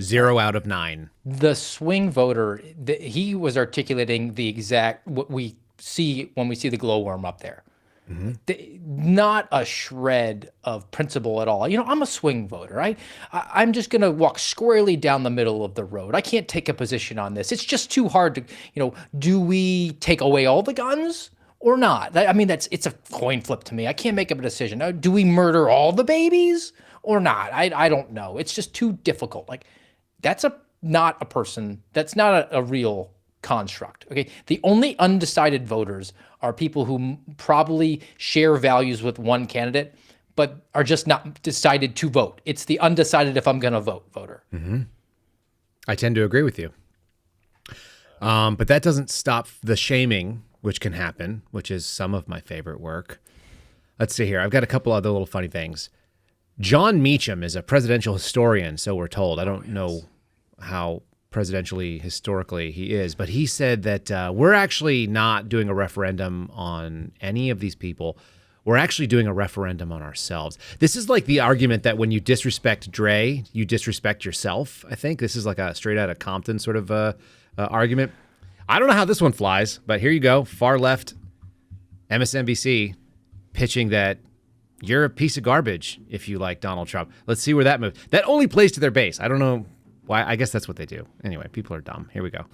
0 out of 9. The swing voter, he was articulating the exact, what we see when we see the glowworm up there. Not a shred of principle at all. I'm a swing voter. I'm just going to walk squarely down the middle of the road. I can't take a position on this. It's just too hard to, do we take away all the guns or not? I mean, it's a coin flip to me. I can't make up a decision. Do we murder all the babies or not? I don't know. It's just too difficult. Like, that's not a person. That's not a real construct. Okay. The only undecided voters are people who probably share values with one candidate, but are just not decided to vote. It's the undecided if I'm going to vote voter. I tend to agree with you. But that doesn't stop the shaming, which can happen, which is some of my favorite work. Let's see here. I've got a couple other little funny things. John Meacham is a presidential historian, so we're told. I don't know how presidentially, historically he is, but he said that we're actually not doing a referendum on any of these people. We're actually doing a referendum on ourselves. This is like the argument that when you disrespect Dre, you disrespect yourself. I think this is like a straight out of Compton sort of argument. I don't know how this one flies, but here you go. Far left, MSNBC pitching that you're a piece of garbage if you like Donald Trump. Let's see where that moves. That only plays to their base. I don't know why. I guess that's what they do. Anyway, people are dumb. Here we go.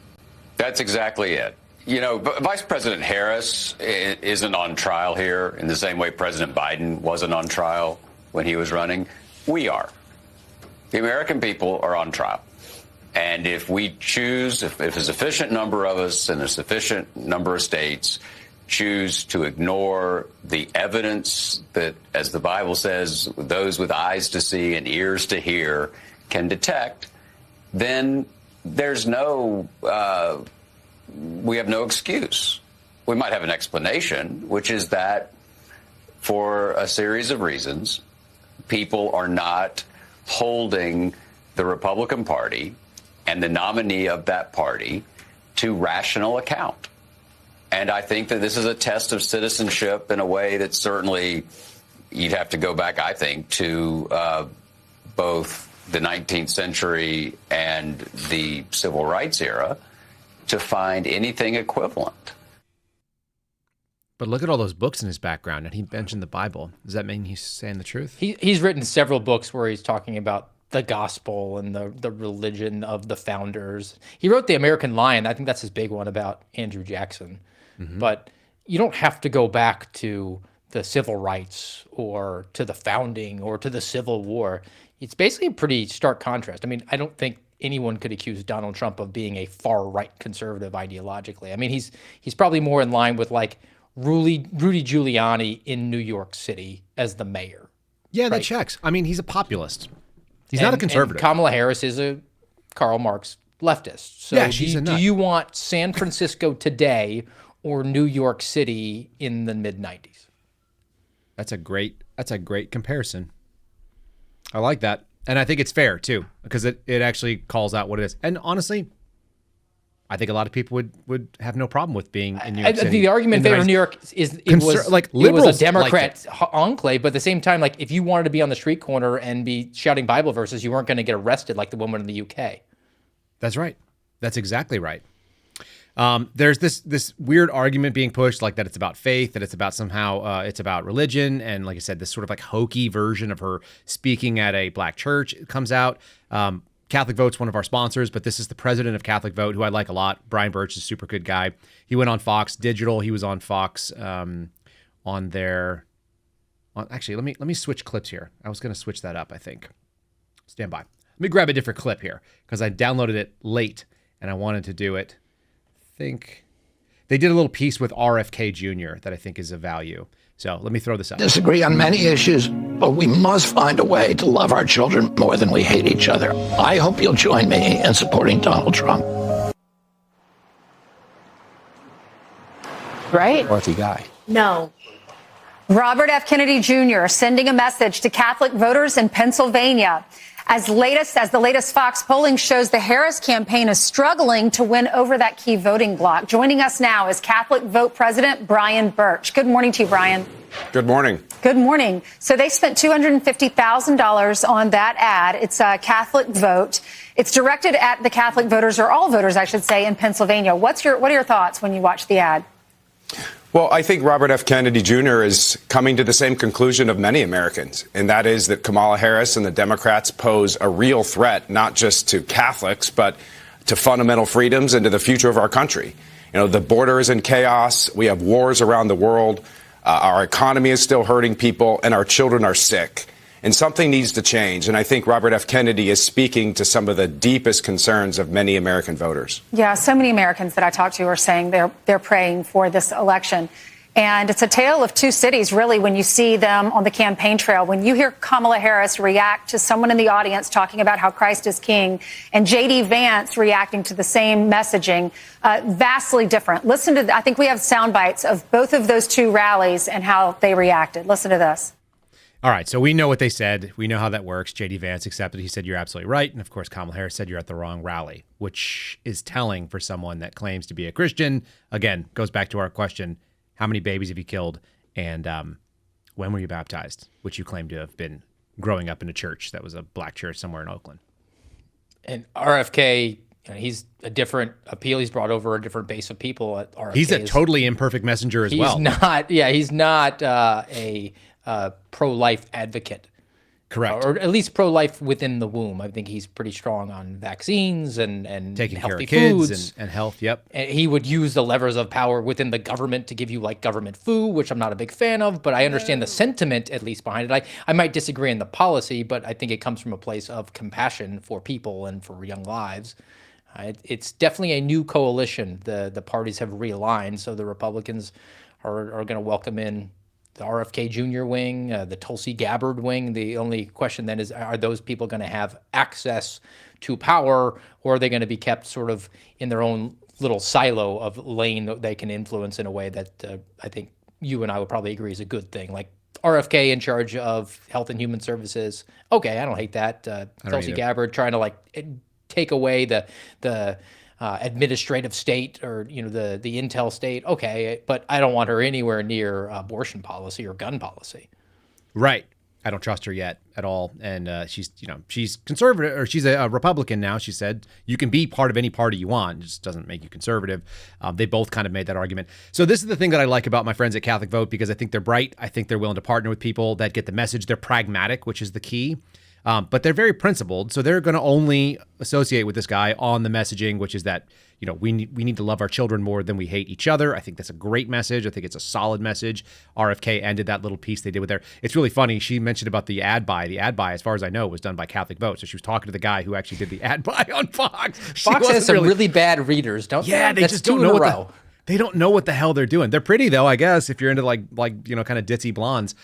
That's exactly it. Vice President Harris isn't on trial here in the same way President Biden wasn't on trial when he was running. We are. The American people are on trial. And if we choose, if a sufficient number of us in a sufficient number of states choose to ignore the evidence that, as the Bible says, those with eyes to see and ears to hear can detect, then there's we have no excuse. We might have an explanation, which is that for a series of reasons, people are not holding the Republican Party and the nominee of that party to rational account. And I think that this is a test of citizenship in a way that certainly you'd have to go back, I think, to both the 19th century and the civil rights era to find anything equivalent. But look at all those books in his background, and he mentioned the Bible. Does that mean he's saying the truth? He's written several books where he's talking about the gospel and the religion of the founders. He wrote The American Lion. I think that's his big one about Andrew Jackson. Mm-hmm. But you don't have to go back to the civil rights or to the founding or to the Civil War. It's basically a pretty stark contrast. I mean, I don't think anyone could accuse Donald Trump of being a far-right conservative ideologically. I mean, he's probably more in line with like Rudy Giuliani in New York City as the mayor. Yeah, that checks. I mean, he's a populist. He's not a conservative. And Kamala Harris is a Karl Marx leftist. So yeah, she's a nut. Do you want San Francisco today or New York City in the mid-90s? That's a great comparison. I like that. And I think it's fair too, because it actually calls out what it is. And honestly, I think a lot of people would have no problem with being in New York City. The argument there in New York is it was a Democrat enclave, but at the same time, like if you wanted to be on the street corner and be shouting Bible verses, you weren't going to get arrested like the woman in the UK. That's right. That's exactly right. There's this weird argument being pushed, like that it's about faith, that it's about somehow it's about religion, and like I said, this sort of like hokey version of her speaking at a black church comes out. Catholic Vote's one of our sponsors, but this is the president of Catholic Vote, who I like a lot. Brian Birch is a super good guy. He went on Fox Digital. He was on Fox on their. Actually, let me switch clips here. I was going to switch that up, I think. Stand by. Let me grab a different clip here because I downloaded it late and I wanted to do it. I think they did a little piece with RFK Jr. that I think is of value. So let me throw this up. Disagree on many issues, but we must find a way to love our children more than we hate each other. I hope you'll join me in supporting Donald Trump. Right? Worthy guy. No. Robert F. Kennedy Jr. sending a message to Catholic voters in Pennsylvania. As the latest Fox polling shows, the Harris campaign is struggling to win over that key voting bloc. Joining us now is Catholic Vote President Brian Birch. Good morning to you, Brian. Good morning. Good morning. So they spent $250,000 on that ad. It's a Catholic Vote. It's directed at the Catholic voters, or all voters, I should say, in Pennsylvania. What are your thoughts when you watch the ad? Well, I think Robert F. Kennedy Jr. is coming to the same conclusion of many Americans, and that is that Kamala Harris and the Democrats pose a real threat, not just to Catholics, but to fundamental freedoms and to the future of our country. You know, the border is in chaos. We have wars around the world. Our economy is still hurting people, and our children are sick. And something needs to change. And I think Robert F. Kennedy is speaking to some of the deepest concerns of many American voters. Yeah, so many Americans that I talk to are saying they're praying for this election. And it's a tale of two cities, really, when you see them on the campaign trail. When you hear Kamala Harris react to someone in the audience talking about how Christ is king, and J.D. Vance reacting to the same messaging, vastly different. Listen to, I think we have sound bites of both of those two rallies and how they reacted. Listen to this. All right, so we know what they said. We know how that works. J.D. Vance accepted. He said, you're absolutely right. And, of course, Kamala Harris said you're at the wrong rally, which is telling for someone that claims to be a Christian. Again, goes back to our question, how many babies have you killed? And when were you baptized? Which you claim to have been growing up in a church that was a black church somewhere in Oakland. And RFK, he's a different appeal. He's brought over a different base of people at RFK. He's a totally imperfect messenger as well. He's not a pro-life advocate. Correct. Or at least pro-life within the womb. I think he's pretty strong on vaccines and taking healthy care of foods. kids and health, yep. And he would use the levers of power within the government to give you like government food, which I'm not a big fan of, but I understand the sentiment at least behind it. I might disagree in the policy, but I think it comes from a place of compassion for people and for young lives. It's definitely a new coalition. The parties have realigned, so the Republicans are going to welcome in the RFK Jr. wing, the Tulsi Gabbard wing. The only question then is, are those people going to have access to power, or are they going to be kept sort of in their own little silo of lane that they can influence in a way that I think you and I would probably agree is a good thing, like RFK in charge of Health and Human Services. Okay, I don't hate that. Tulsi either. Gabbard trying to take away the administrative state or the intel state. Okay, but I don't want her anywhere near abortion policy or gun policy. Right. I don't trust her yet at all. And she's conservative, or she's a Republican now. She said you can be part of any party you want. It just doesn't make you conservative. They both kind of made that argument. So this is the thing that I like about my friends at Catholic Vote, because I think they're bright. I think they're willing to partner with people that get the message. They're pragmatic, which is the key. But they're very principled. So they're going to only associate with this guy on the messaging, which is that, we need to love our children more than we hate each other. I think that's a great message. I think it's a solid message. RFK ended that little piece they did with there. It's really funny. She mentioned about the ad buy. The ad buy, as far as I know, was done by Catholic Vote. So she was talking to the guy who actually did the ad buy on Fox. Fox has some really bad readers, don't they? Yeah, they just don't know they don't know what the hell they're doing. They're pretty though, I guess, if you're into like kind of ditzy blondes.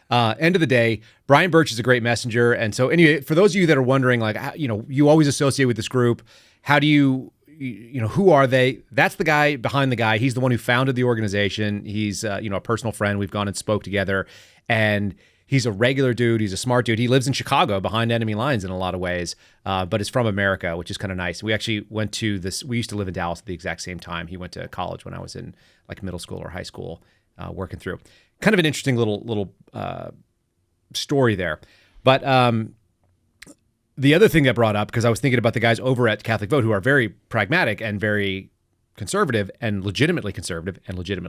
End of the day, Brian Birch is a great messenger. And so anyway, for those of you that are wondering, you always associate with this group. How do you who are they? That's the guy behind the guy. He's the one who founded the organization. He's, a personal friend. We've gone and spoke together, and he's a regular dude. He's a smart dude. He lives in Chicago behind enemy lines in a lot of ways, but is from America, which is kind of nice. We actually went to this. We used to live in Dallas at the exact same time. He went to college when I was in middle school or high school, working through. Kind of an interesting little story there. But the other thing that brought up, because I was thinking about the guys over at Catholic Vote who are very pragmatic and very conservative and legitimately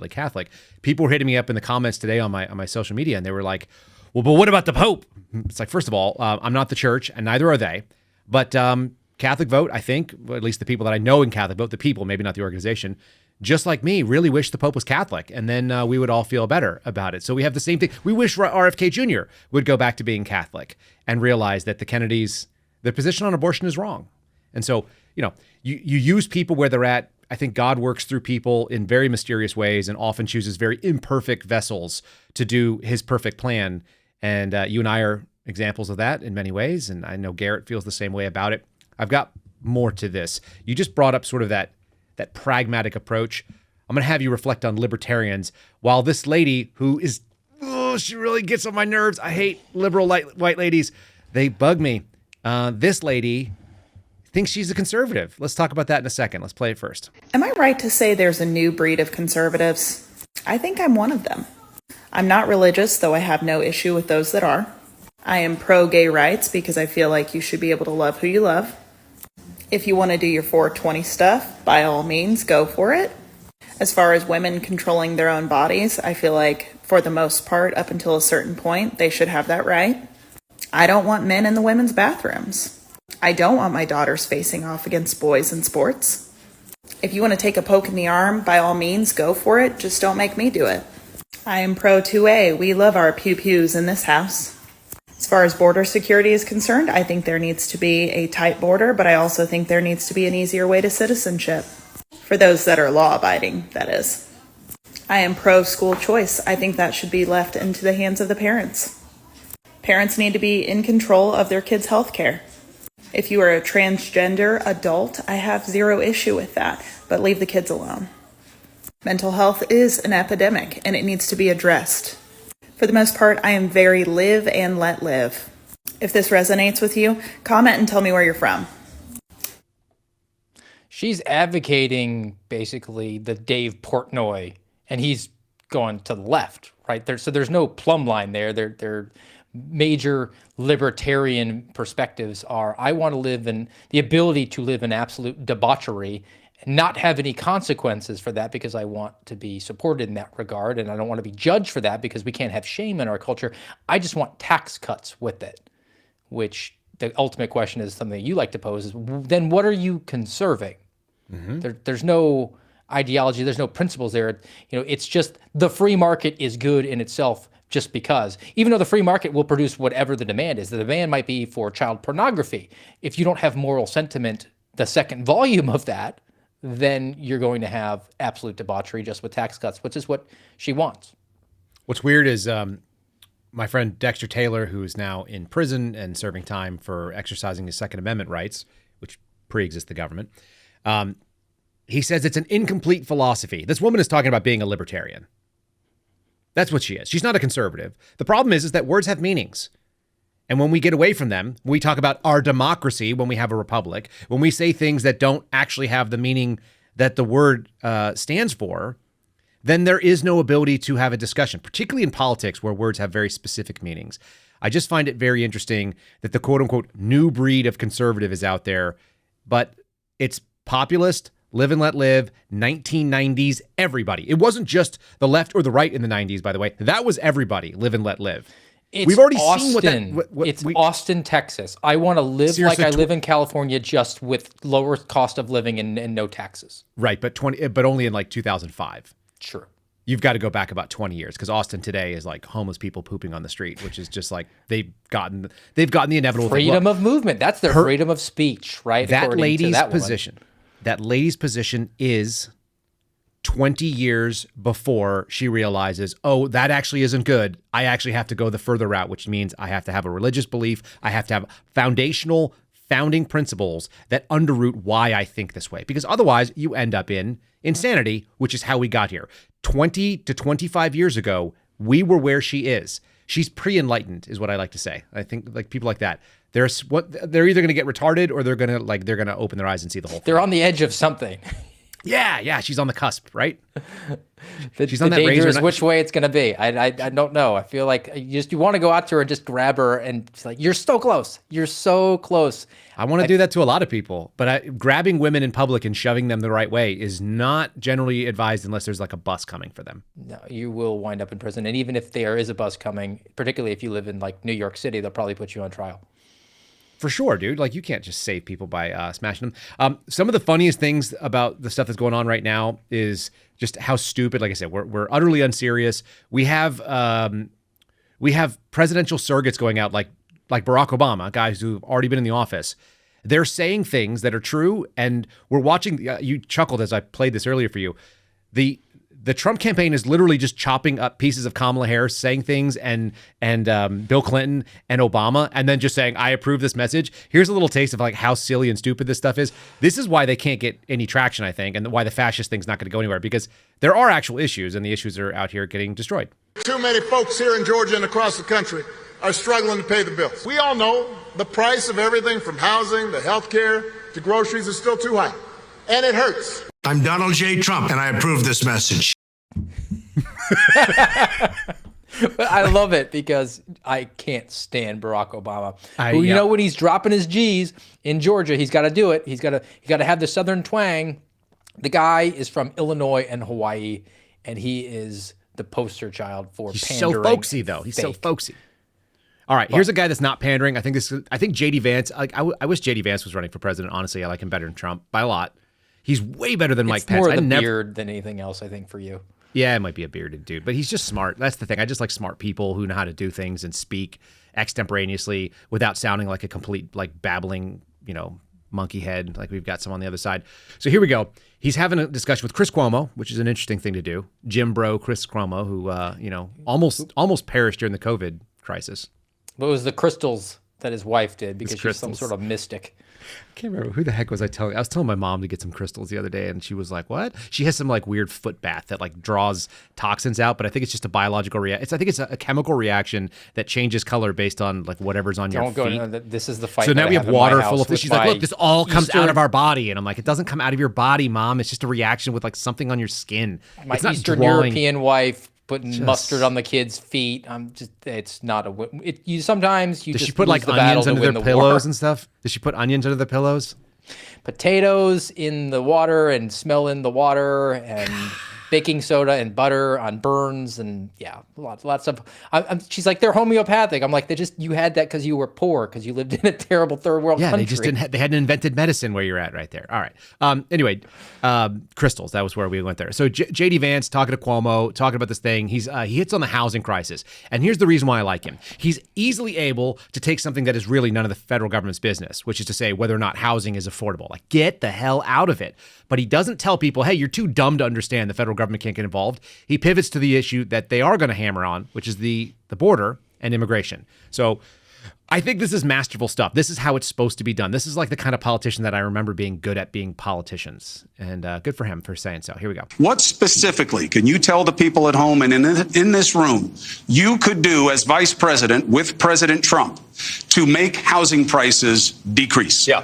Catholic. People were hitting me up in the comments today on my social media, and they were like, well, but what about the Pope? It's like, first of all, I'm not the church, and neither are they. But Catholic Vote, I think, at least the people that I know in Catholic Vote, the people, maybe not the organization, just like me, really wish the Pope was Catholic, and then we would all feel better about it. So we have the same thing. We wish RFK Jr. would go back to being Catholic and realize that the Kennedys, their position on abortion is wrong. And so, you use people where they're at. I think God works through people in very mysterious ways and often chooses very imperfect vessels to do his perfect plan. And you and I are examples of that in many ways. And I know Garrett feels the same way about it. I've got more to this. You just brought up sort of that pragmatic approach. I'm going to have you reflect on libertarians, while this lady who is, she really gets on my nerves. I hate liberal white ladies. They bug me. This lady thinks she's a conservative. Let's talk about that in a second. Let's play it first. Am I right to say there's a new breed of conservatives? I think I'm one of them. I'm not religious, though I have no issue with those that are. I am pro-gay rights because I feel like you should be able to love who you love. If you want to do your 420 stuff, by all means, go for it. As far as women controlling their own bodies, I feel like, for the most part, up until a certain point, they should have that right. I don't want men in the women's bathrooms. I don't want my daughters facing off against boys in sports. If you want to take a poke in the arm, by all means, go for it. Just don't make me do it. I am pro 2A. We love our pew-pews in this house. As far as border security is concerned, I think there needs to be a tight border, but I also think there needs to be an easier way to citizenship. For those that are law-abiding, that is. I am pro school choice. I think that should be left into the hands of the parents. Parents need to be in control of their kids' health care. If you are a transgender adult, I have zero issue with that, but leave the kids alone. Mental health is an epidemic, and it needs to be addressed. For the most part, I am very live and let live. If this resonates with you, comment and tell me where you're from. She's advocating basically the Dave Portnoy, and he's going to the left, right? So there's no plumb line there. Their major libertarian perspectives are, I want to live in the ability to live in absolute debauchery and not have any consequences for that, because I want to be supported in that regard, and I don't want to be judged for that because we can't have shame in our culture. I just want tax cuts with it, which the ultimate question is something you like to pose is, then what are you conserving? Mm-hmm. There's no ideology, there's no principles there. It's just the free market is good in itself just because. Even though the free market will produce whatever the demand is. The demand might be for child pornography. If you don't have moral sentiment, the second volume of that, then you're going to have absolute debauchery just with tax cuts, which is what she wants. What's weird is my friend Dexter Taylor, who is now in prison and serving time for exercising his Second Amendment rights, which pre-exist the government, he says it's an incomplete philosophy. This woman is talking about being a libertarian. That's what she is. She's not a conservative. The problem is that words have meanings. And when we get away from them, we talk about our democracy when we have a republic, when we say things that don't actually have the meaning that the word stands for, then there is no ability to have a discussion, particularly in politics where words have very specific meanings. I just find it very interesting that the quote unquote new breed of conservative is out there, but it's populist, live and let live, 1990s, everybody. It wasn't just the left or the right in the 90s, by the way. That was everybody, live and let live. We've already seen what Austin, Texas. I want to live Seriously, like I live in California, just with lower cost of living and no taxes. Right, but only in like 2005. Sure. You've got to go back about 20 years because Austin today is like homeless people pooping on the street, which is just like they've gotten the inevitable freedom of movement. That's their freedom of speech, right? That lady's position is 20 years before she realizes, oh, that actually isn't good. I actually have to go the further route, which means I have to have a religious belief. I have to have foundational founding principles that underroot why I think this way, because otherwise you end up in insanity, which is how we got here. 20 to 25 years ago, we were where she is. She's pre-enlightened, is what I like to say. I think like people like that, they're either going to get retarded or they're going to open their eyes and see the whole thing. They're on the edge of something. Yeah, she's on the cusp, right? She's on that danger is which way it's going to be. I don't know. I feel like you want to go out to her and just grab her and she's like, you're so close. You're so close. I want to do that to a lot of people, but grabbing women in public and shoving them the right way is not generally advised unless there's like a bus coming for them. No, you will wind up in prison. And even if there is a bus coming, particularly if you live in like New York City, they'll probably put you on trial. For sure, dude. Like, you can't just save people by smashing them. Some of the funniest things about the stuff that's going on right now is just how stupid. Like I said, we're utterly unserious. We have presidential surrogates going out like Barack Obama, guys who've already been in the office. They're saying things that are true, and we're watching. You chuckled as I played this earlier for you. The Trump campaign is literally just chopping up pieces of Kamala Harris saying things and Bill Clinton and Obama, and then just saying, I approve this message. Here's a little taste of like how silly and stupid this stuff is. This is why they can't get any traction, I think, and why the fascist thing's not going to go anywhere, because there are actual issues, and the issues are out here getting destroyed. Too many folks here in Georgia and across the country are struggling to pay the bills. We all know the price of everything from housing to health care to groceries is still too high, and it hurts. I'm Donald J. Trump, and I approve this message. I love it because I can't stand Barack Obama. You know, when he's dropping his G's in Georgia, he's got to do it. He's got to have the Southern twang. The guy is from Illinois and Hawaii, and he is the poster child for He's pandering. so folksy, though. He's so folksy. All right, here's a guy that's not pandering. I think JD Vance. I wish JD Vance was running for president. Honestly, I like him better than Trump by a lot. He's way better than Mike Pence. More the beard than anything else, I think, for you. Yeah, it might be a bearded dude, but he's just smart. That's the thing. I just like smart people who know how to do things and speak extemporaneously without sounding like a complete, like, babbling, monkey head, like we've got some on the other side. So here we go. He's having a discussion with Chris Cuomo, which is an interesting thing to do. Jim Bro Chris Cuomo, who, almost perished during the COVID crisis. But it was the crystals that his wife did because she's some sort of mystic. I can't remember who the heck was I telling. I was telling my mom to get some crystals the other day, and she was like, "What?" She has some like weird foot bath that like draws toxins out, but I think it's just a biological reaction. I think it's a chemical reaction that changes color based on like whatever's on your feet. No, this is the fight. So now we have water full of. She's like, "Look, this all comes out of our body," and I'm like, "It doesn't come out of your body, Mom. It's just a reaction with like something on your skin." My Eastern European wife putting mustard on the kids' feet. It's not a. Sometimes does she put like onions under their pillows and stuff? Does she put onions under the pillows? Potatoes in the water and smell in the water and baking soda and butter on burns and lots of. She's like, they're homeopathic. I'm like, you had that because you were poor because you lived in a terrible third world country. Yeah, they just didn't. They hadn't invented medicine where you're at right there. All right. Anyway, crystals. That was where we went there. So JD Vance talking to Cuomo, talking about this thing. He hits on the housing crisis, and here's the reason why I like him. He's easily able to take something that is really none of the federal government's business, which is to say whether or not housing is affordable. Like, get the hell out of it. But he doesn't tell people, hey, you're too dumb to understand the federal government can't get involved. He pivots to the issue that they are going to hammer on, which is the border and immigration. So I think this is masterful stuff. This is how it's supposed to be done. This is like the kind of politician that I remember being good at being politicians. And good for him for saying so. Here we go. What specifically can you tell the people at home and in this room you could do as vice president with President Trump to make housing prices decrease? Yeah.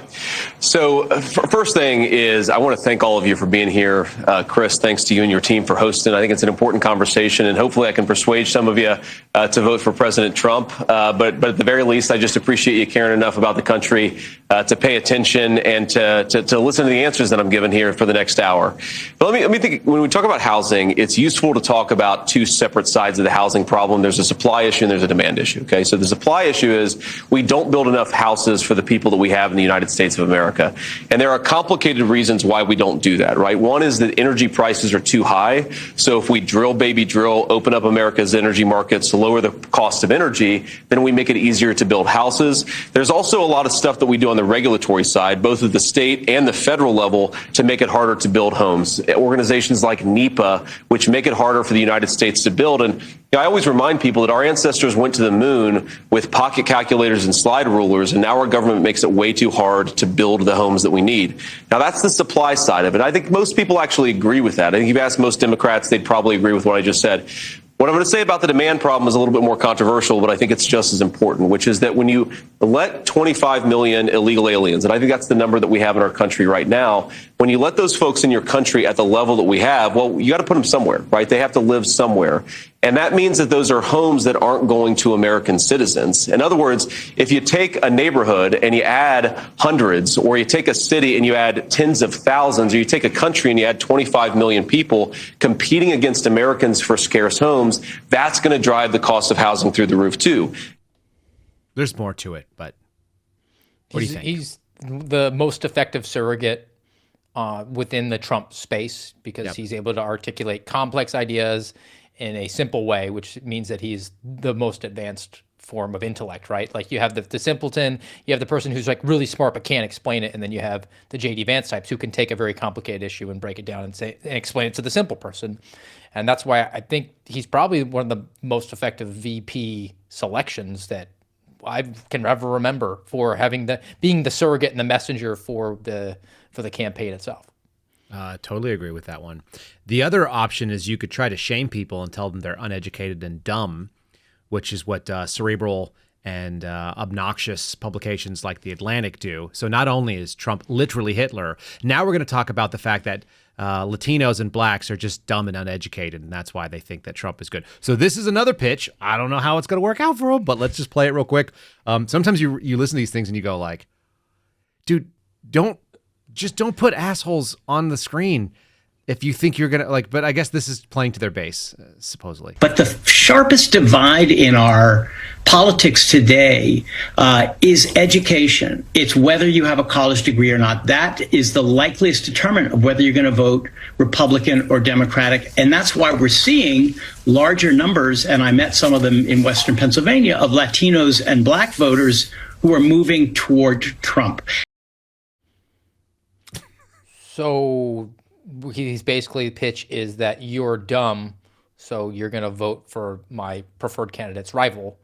So first thing is I want to thank all of you for being here. Chris, thanks to you and your team for hosting. I think it's an important conversation, and hopefully I can persuade some of you to vote for President Trump. But at the very least, I just appreciate you caring enough about the country to pay attention and to listen to the answers that I'm giving here for the next hour. But let me think, when we talk about housing, it's useful to talk about two separate sides of the housing problem. There's a supply issue and there's a demand issue. Okay, so the supply issue is we don't build enough houses for the people that we have in the United States of America. And there are complicated reasons why we don't do that, right? One is that energy prices are too high. So if we drill, baby drill, open up America's energy markets, lower the cost of energy, then we make it easier to build houses. There's also a lot of stuff that we do on the regulatory side, both at the state and the federal level, to make it harder to build homes. Organizations like NEPA, which make it harder for the United States to build. And I always remind people that our ancestors went to the moon with pocket calculators and slide rulers, and now our government makes it way too hard to build the homes that we need. Now, that's the supply side of it. I think most people actually agree with that. I think if you ask most Democrats, they'd probably agree with what I just said. What I'm going to say about the demand problem is a little bit more controversial, but I think it's just as important, which is that when you let 25 million illegal aliens, and I think that's the number that we have in our country right now, when you let those folks in your country at the level that we have, well, you got to put them somewhere, right? They have to live somewhere. And that means that those are homes that aren't going to American citizens. In other words, if you take a neighborhood and you add hundreds, or you take a city and you add tens of thousands, or you take a country and you add 25 million people competing against Americans for scarce homes, that's going to drive the cost of housing through the roof, too. There's more to it, but what do you think? He's the most effective surrogate within the Trump space because he's able to articulate complex ideas in a simple way, which means that he's the most advanced form of intellect, right? Like you have the simpleton, you have the person who's like really smart but can't explain it, and then you have the J.D. Vance types who can take a very complicated issue and break it down and explain it to the simple person. And that's why I think he's probably one of the most effective VP selections that I can ever remember for being the surrogate and the messenger for the campaign itself. Totally agree with that one. The other option is you could try to shame people and tell them they're uneducated and dumb, which is what cerebral and obnoxious publications like The Atlantic do. So not only is Trump literally Hitler, now we're going to talk about the fact that Latinos and blacks are just dumb and uneducated, and that's why they think that Trump is good. So this is another pitch. I don't know how it's going to work out for him, but let's just play it real quick. Sometimes you listen to these things and you go like, dude, don't put assholes on the screen if you think you're going to but I guess this is playing to their base, supposedly. But the sharpest divide in our politics today is education. It's whether you have a college degree or not. That is the likeliest determinant of whether you're going to vote Republican or Democratic. And that's why we're seeing larger numbers, and I met some of them in Western Pennsylvania, of Latinos and black voters who are moving toward Trump. So he's basically, the pitch is that you're dumb, so you're going to vote for my preferred candidate's rival,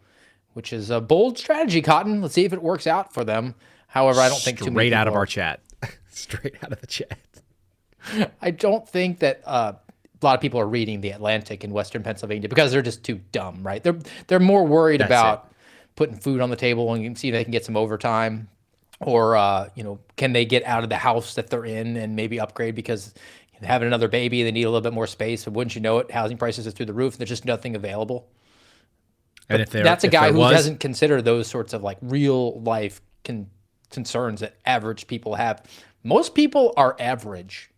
which is a bold strategy, Cotton. Let's see if it works out for them. However, I don't think too many Straight out of people our chat. Straight out of the chat. I don't think that a lot of people are reading The Atlantic in Western Pennsylvania because they're just too dumb, right? They're more worried about putting food on the table and see if they can get some overtime. Or, can they get out of the house that they're in and maybe upgrade because having another baby, they need a little bit more space. And wouldn't you know it, housing prices are through the roof. There's just nothing available. And that's a guy who doesn't consider those sorts of like real life concerns that average people have. Most people are average.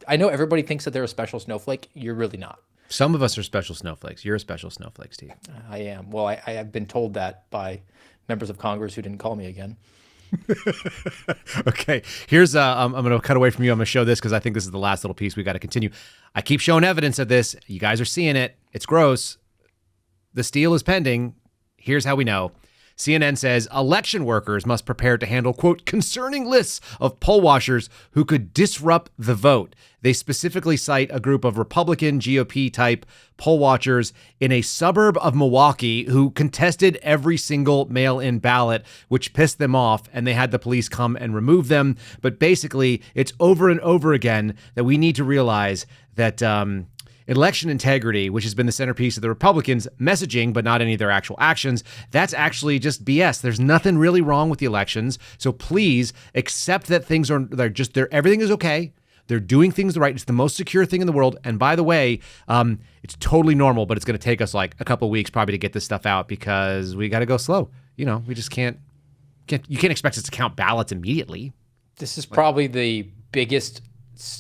I know everybody thinks that they're a special snowflake. You're really not. Some of us are special snowflakes. You're a special snowflake, Steve. I am. Well, I have been told that by members of Congress who didn't call me again. Okay, here's I'm going to cut away from you. I'm going to show this because I think this is the last little piece. We got to continue. I keep showing evidence of this. You guys are seeing it. It's gross. The steal is pending. Here's how we know. CNN says election workers must prepare to handle, quote, concerning lists of poll watchers who could disrupt the vote. They specifically cite a group of Republican GOP-type poll watchers in a suburb of Milwaukee who contested every single mail-in ballot, which pissed them off, and they had the police come and remove them. But basically, it's over and over again that we need to realize that election integrity, which has been the centerpiece of the Republicans' messaging, but not any of their actual actions, that's actually just BS. There's nothing really wrong with the elections. So please accept that everything is okay. They're doing things right. It's the most secure thing in the world. And by the way, it's totally normal, but it's going to take us like a couple of weeks probably to get this stuff out because we got to go slow. You know, we just you can't expect us to count ballots immediately. This is probably the biggest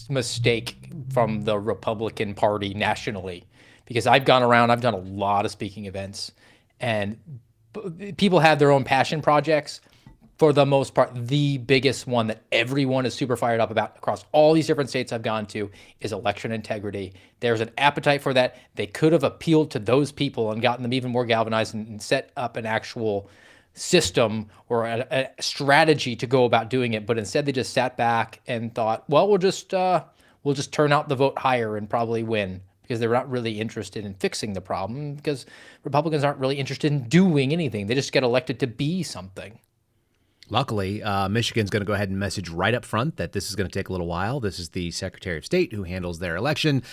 mistake from the Republican Party nationally, because I've gone around, I've done a lot of speaking events, and people have their own passion projects. For the most part, the biggest one that everyone is super fired up about across all these different states I've gone to is election integrity. There's an appetite for that. They could have appealed to those people and gotten them even more galvanized and set up an actual system or a strategy to go about doing it. But instead, they just sat back and thought, well, we'll just turn out the vote higher and probably win, because they're not really interested in fixing the problem, because Republicans aren't really interested in doing anything. They just get elected to be something. Luckily, Michigan's going to go ahead and message right up front that this is going to take a little while. This is the Secretary of State who handles their election.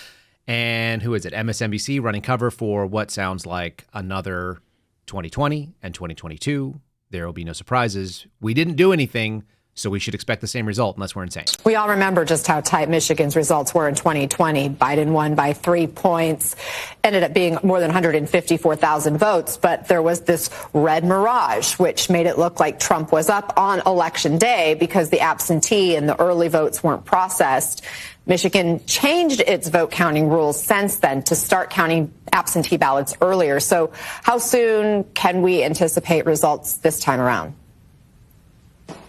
And who is it? MSNBC running cover for what sounds like another 2020 and 2022. There will be no surprises. We didn't do anything, so we should expect the same result unless we're insane. We all remember just how tight Michigan's results were in 2020. Biden won by 3 points, ended up being more than 154,000 votes. But there was this red mirage, which made it look like Trump was up on Election Day because the absentee and the early votes weren't processed. Michigan changed its vote counting rules since then to start counting absentee ballots earlier. So how soon can we anticipate results this time around?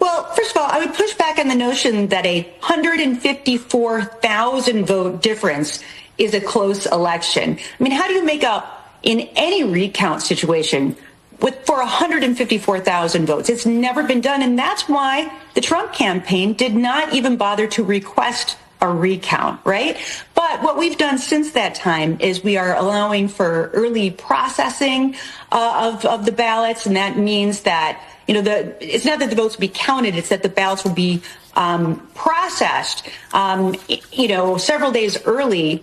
Well, first of all, I would push back on the notion that a 154,000 vote difference is a close election. I mean, how do you make up in any recount situation for 154,000 votes? It's never been done. And that's why the Trump campaign did not even bother to request a recount, right? But what we've done since that time is we are allowing for early processing of the ballots. And that means that, it's not that the votes will be counted, it's that the ballots will be processed, several days early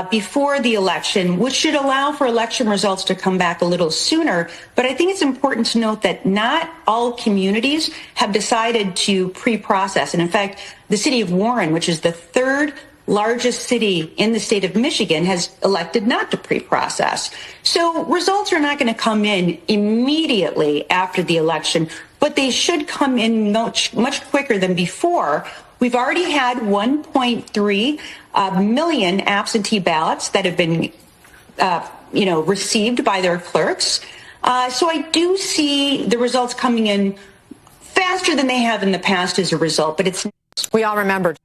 before the election, which should allow for election results to come back a little sooner. But I think it's important to note that not all communities have decided to pre-process. And in fact, the city of Warren, which is the third largest city in the state of Michigan, has elected not to pre-process. So results are not going to come in immediately after the election, but they should come in much quicker than before. We've already had 1.3 million absentee ballots that have been, received by their clerks. So I do see the results coming in faster than they have in the past as a result, but we all remember.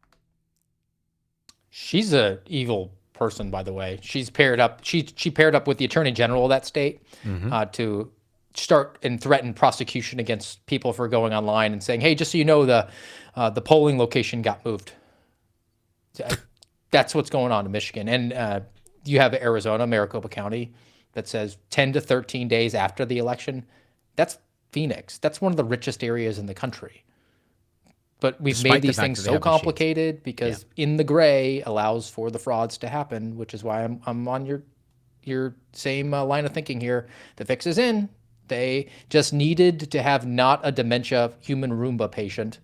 She's an evil person, by the way. She's paired up. She paired up with the attorney general of that state to start and threaten prosecution against people for going online and saying, "Hey, just so you know, the polling location got moved." That's what's going on in Michigan, and you have Arizona, Maricopa County, that says 10 to 13 days after the election. That's Phoenix. That's one of the richest areas in the country. But we've made these things so complicated because in the gray allows for the frauds to happen, which is why I'm on your same line of thinking here. The fix is in. They just needed to have not a dementia human Roomba patient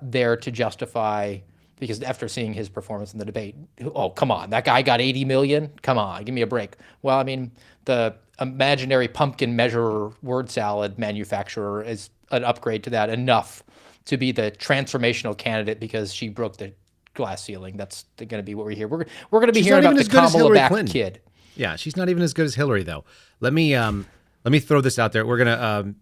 there to justify, because after seeing his performance in the debate, oh, come on, that guy got 80 million? Come on, give me a break. Well, I mean, the imaginary pumpkin measurer word salad manufacturer is an upgrade to that enough to be the transformational candidate because she broke the glass ceiling. That's going to be what we're here. We're going to be hearing about the Kamala back kid. Yeah, she's not even as good as Hillary, though. Let me throw this out there. We're gonna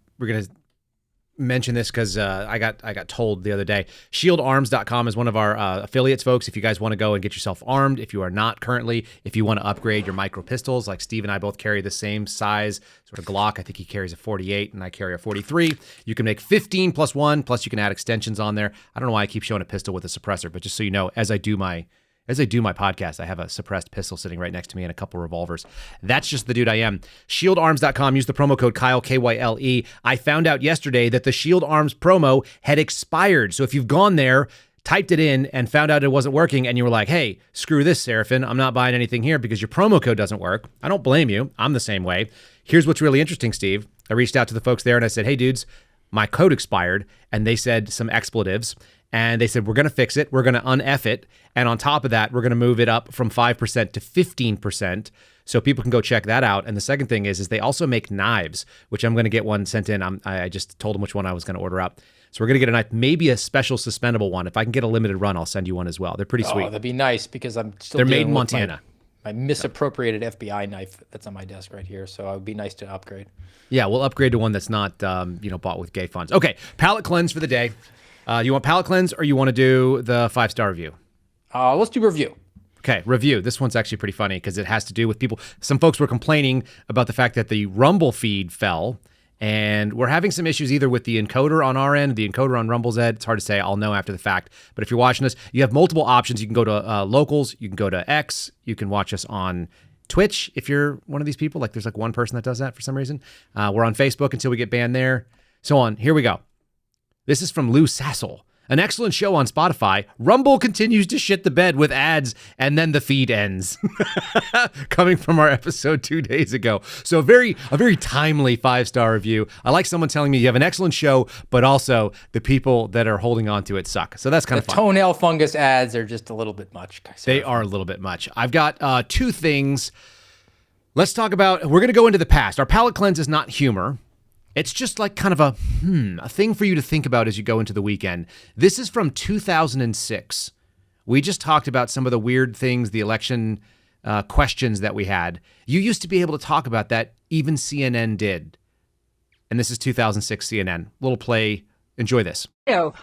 mention this because I got told the other day. ShieldArms.com is one of our affiliates, folks. If you guys want to go and get yourself armed, if you are not currently, if you want to upgrade your micro pistols, like Steve and I both carry the same size sort of Glock. I think he carries a 48 and I carry a 43. You can make 15 plus 1, plus you can add extensions on there. I don't know why I keep showing a pistol with a suppressor, but just so you know, as I do my podcast, I have a suppressed pistol sitting right next to me and a couple revolvers. That's just the dude I am. ShieldArms.com. Use the promo code Kyle, Kyle. I found out yesterday that the Shield Arms promo had expired. So if you've gone there, typed it in, and found out it wasn't working, and you were like, hey, screw this, Seraphin, I'm not buying anything here because your promo code doesn't work. I don't blame you. I'm the same way. Here's what's really interesting, Steve. I reached out to the folks there and I said, hey, dudes, my code expired. And they said some expletives. And they said, we're going to fix it. We're going to un-F it. And on top of that, we're going to move it up from 5% to 15%. So people can go check that out. And the second thing is they also make knives, which I'm going to get one sent in. I just told them which one I was going to order up. So we're going to get a knife, maybe a special suspendable one. If I can get a limited run, I'll send you one as well. They're pretty sweet. Oh, that'd be nice because I'm still They're made dealing in with Montana. My misappropriated FBI knife that's on my desk right here. So it would be nice to upgrade. Yeah, we'll upgrade to one that's not bought with gay funds. Okay, palate cleanse for the day. You want palate cleanse or you want to do the 5-star review? Let's do review. Okay, review. This one's actually pretty funny because it has to do with people. Some folks were complaining about the fact that the Rumble feed fell, and we're having some issues either with the encoder on our end, the encoder on Rumble's end. It's hard to say. I'll know after the fact. But if you're watching us, you have multiple options. You can go to locals. You can go to X. You can watch us on Twitch if you're one of these people. Like there's like one person that does that for some reason. We're on Facebook until we get banned there. So on. Here we go. This is from Lou Sassel. An excellent show on Spotify. Rumble continues to shit the bed with ads, and then the feed ends. Coming from our episode 2 days ago. So a very timely 5-star review. I like someone telling me you have an excellent show, but also the people that are holding on to it suck. So that's kind of fun. The toenail fungus ads are just a little bit much. They are a little bit much. I've got 2 things. Let's talk about, we're going to go into the past. Our palate cleanse is not humor. It's just like kind of a thing for you to think about as you go into the weekend. This is from 2006. We just talked about some of the weird things, the election questions that we had. You used to be able to talk about that. Even CNN did. And this is 2006 CNN. Little play. Enjoy this.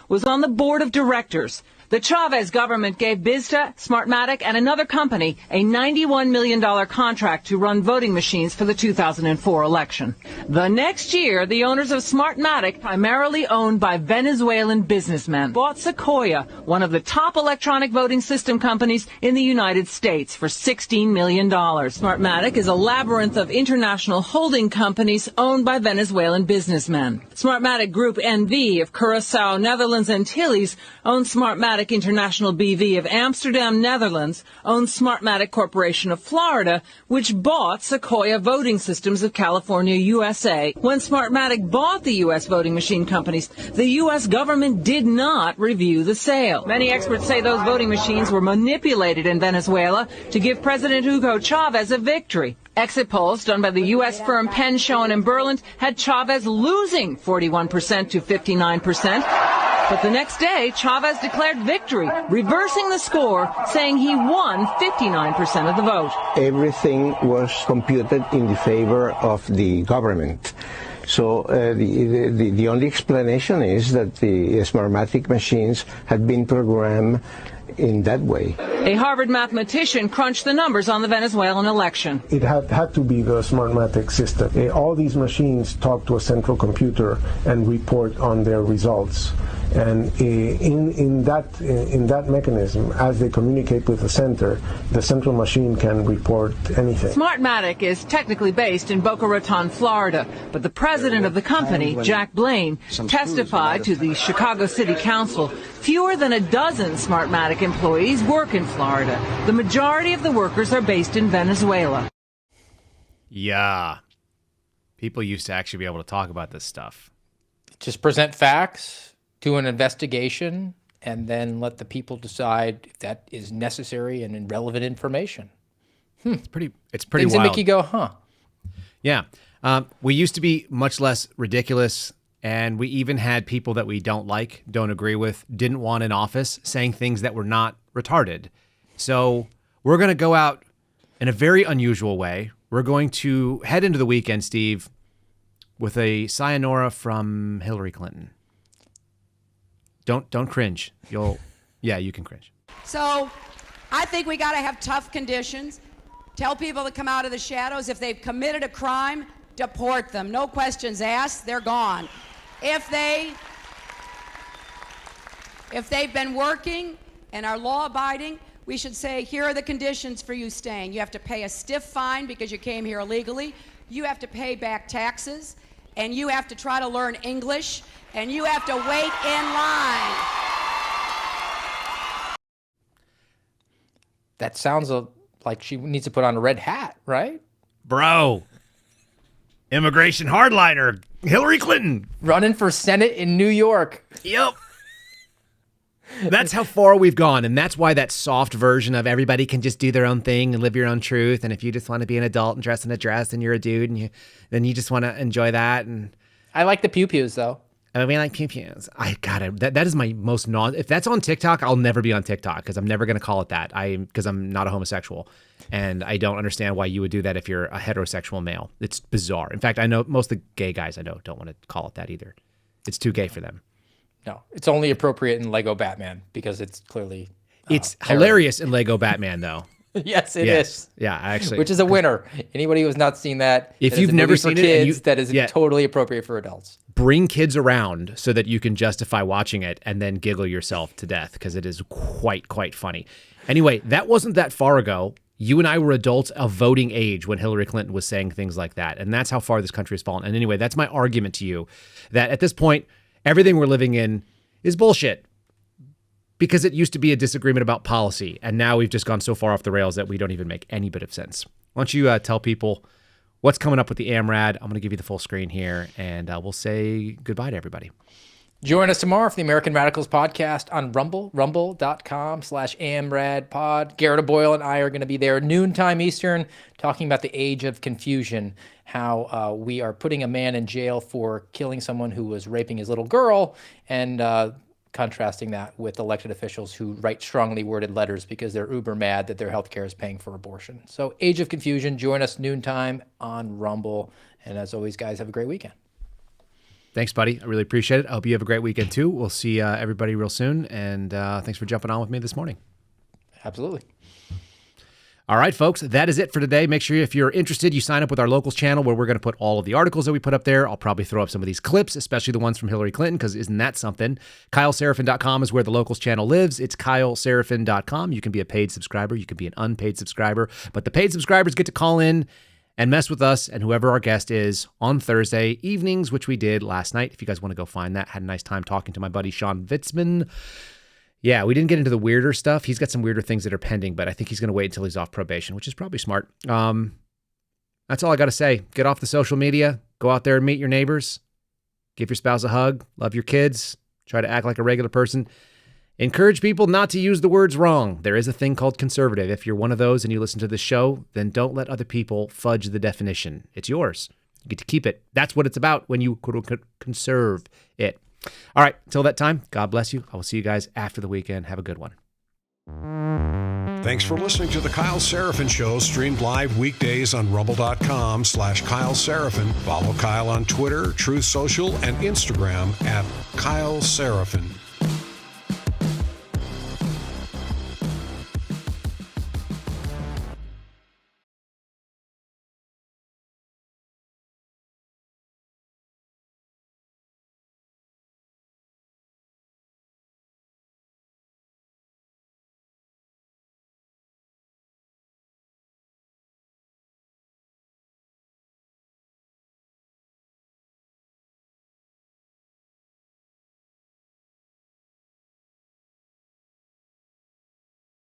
Was on the board of directors. The Chavez government gave Bizta, Smartmatic, and another company a $91 million contract to run voting machines for the 2004 election. The next year, the owners of Smartmatic, primarily owned by Venezuelan businessmen, bought Sequoia, one of the top electronic voting system companies in the United States, for $16 million. Smartmatic is a labyrinth of international holding companies owned by Venezuelan businessmen. Smartmatic Group NV of Curaçao, Netherlands, Antilles owns Smartmatic International BV of Amsterdam, Netherlands, owns Smartmatic Corporation of Florida, which bought Sequoia Voting Systems of California, USA. When Smartmatic bought the U.S. voting machine companies, the U.S. government did not review the sale. Many experts say those voting machines were manipulated in Venezuela to give President Hugo Chavez a victory. Exit polls done by the U.S. firm Penn, Schoen, and Berland had Chavez losing 41% to 59%. But the next day, Chavez declared victory, reversing the score, saying he won 59% of the vote. Everything was computed in the favor of the government. So the only explanation is that the Smartmatic machines had been programmed in that way. A Harvard mathematician crunched the numbers on the Venezuelan election. It had to be the Smartmatic system. All these machines talk to a central computer and report on their results. And in that mechanism, as they communicate with the central machine can report anything. Smartmatic is technically based in Boca Raton, Florida, but the president of the company, Jack Blaine, testified to the Chicago City Council. Fewer than a dozen Smartmatic employees work in Florida. The majority of the workers are based in Venezuela. Yeah. People used to actually be able to talk about this stuff. Just present facts, do an investigation, and then let the people decide if that is necessary and relevant information. It's pretty Things wild. that make you go, huh? Yeah. We used to be much less ridiculous, and we even had people that we don't like, don't agree with, didn't want in office, saying things that were not retarded. So we're going to go out in a very unusual way. We're going to head into the weekend, Steve, with a sayonara from Hillary Clinton. Don't cringe. You can cringe. So I think we got to have tough conditions. Tell people to come out of the shadows. If they've committed a crime, deport them. No questions asked. They're gone. If they've been working and are law-abiding, we should say, here are the conditions for you staying. You have to pay a stiff fine because you came here illegally. You have to pay back taxes, and you have to try to learn English, and you have to wait in line. That sounds like she needs to put on a red hat, right? Bro. Immigration hardliner, Hillary Clinton. Running for Senate in New York. Yep. That's how far we've gone, and that's why that soft version of everybody can just do their own thing and live your own truth, and if you just want to be an adult and dress in a dress and you're a dude, and then you just want to enjoy that. And I like the pew-pews, though. I mean, like pew-pews. That is my most if that's on TikTok, I'll never be on TikTok because I'm never going to call it that. Because I'm not a homosexual, and I don't understand why you would do that if you're a heterosexual male. It's bizarre. In fact, I know most of the gay guys I know don't want to call it that either. It's too gay for them. No, it's only appropriate in Lego Batman because it's clearly it's hilarious in Lego Batman, though. Yes, it is. Yeah, actually. Which is a winner. Anybody who has not seen that, if that you've never seen kids, that is totally appropriate for adults. Bring kids around so that you can justify watching it and then giggle yourself to death because it is quite funny. Anyway, that wasn't that far ago. You and I were adults of voting age when Hillary Clinton was saying things like that, and that's how far this country has fallen. And anyway, that's my argument to you, that at this point, everything we're living in is bullshit because it used to be a disagreement about policy, and now we've just gone so far off the rails that we don't even make any bit of sense. Why don't you tell people what's coming up with the AMRAD? I'm going to give you the full screen here, and we'll say goodbye to everybody. Join us tomorrow for the American Radicals podcast on Rumble, rumble.com/AMRADpod. Garrett Boyle and I are going to be there noontime Eastern talking about the age of confusion, how we are putting a man in jail for killing someone who was raping his little girl, and contrasting that with elected officials who write strongly worded letters because they're uber mad that their healthcare is paying for abortion. So age of confusion, join us noontime on Rumble. And as always, guys, have a great weekend. Thanks, buddy. I really appreciate it. I hope you have a great weekend, too. We'll see everybody real soon. And thanks for jumping on with me this morning. Absolutely. All right, folks, that is it for today. Make sure if you're interested, you sign up with our Locals channel where we're going to put all of the articles that we put up there. I'll probably throw up some of these clips, especially the ones from Hillary Clinton, because isn't that something? KyleSerafin.com is where the Locals channel lives. It's KyleSerafin.com. You can be a paid subscriber. You can be an unpaid subscriber. But the paid subscribers get to call in and mess with us and whoever our guest is on Thursday evenings, which we did last night. If you guys want to go find that, had a nice time talking to my buddy Sean Vitzman. Yeah, we didn't get into the weirder stuff. He's got some weirder things that are pending, but I think he's going to wait until he's off probation, which is probably smart. That's all I got to say. Get off the social media. Go out there and meet your neighbors. Give your spouse a hug. Love your kids. Try to act like a regular person. Encourage people not to use the words wrong. There is a thing called conservative. If you're one of those and you listen to this show, then don't let other people fudge the definition. It's yours. You get to keep it. That's what it's about when you conserve it. All right, until that time, God bless you. I will see you guys after the weekend. Have a good one. Thanks for listening to The Kyle Serafin Show, streamed live weekdays on rumble.com/Kyle Serafin. Follow Kyle on Twitter, Truth Social, and Instagram @Kyle Serafin.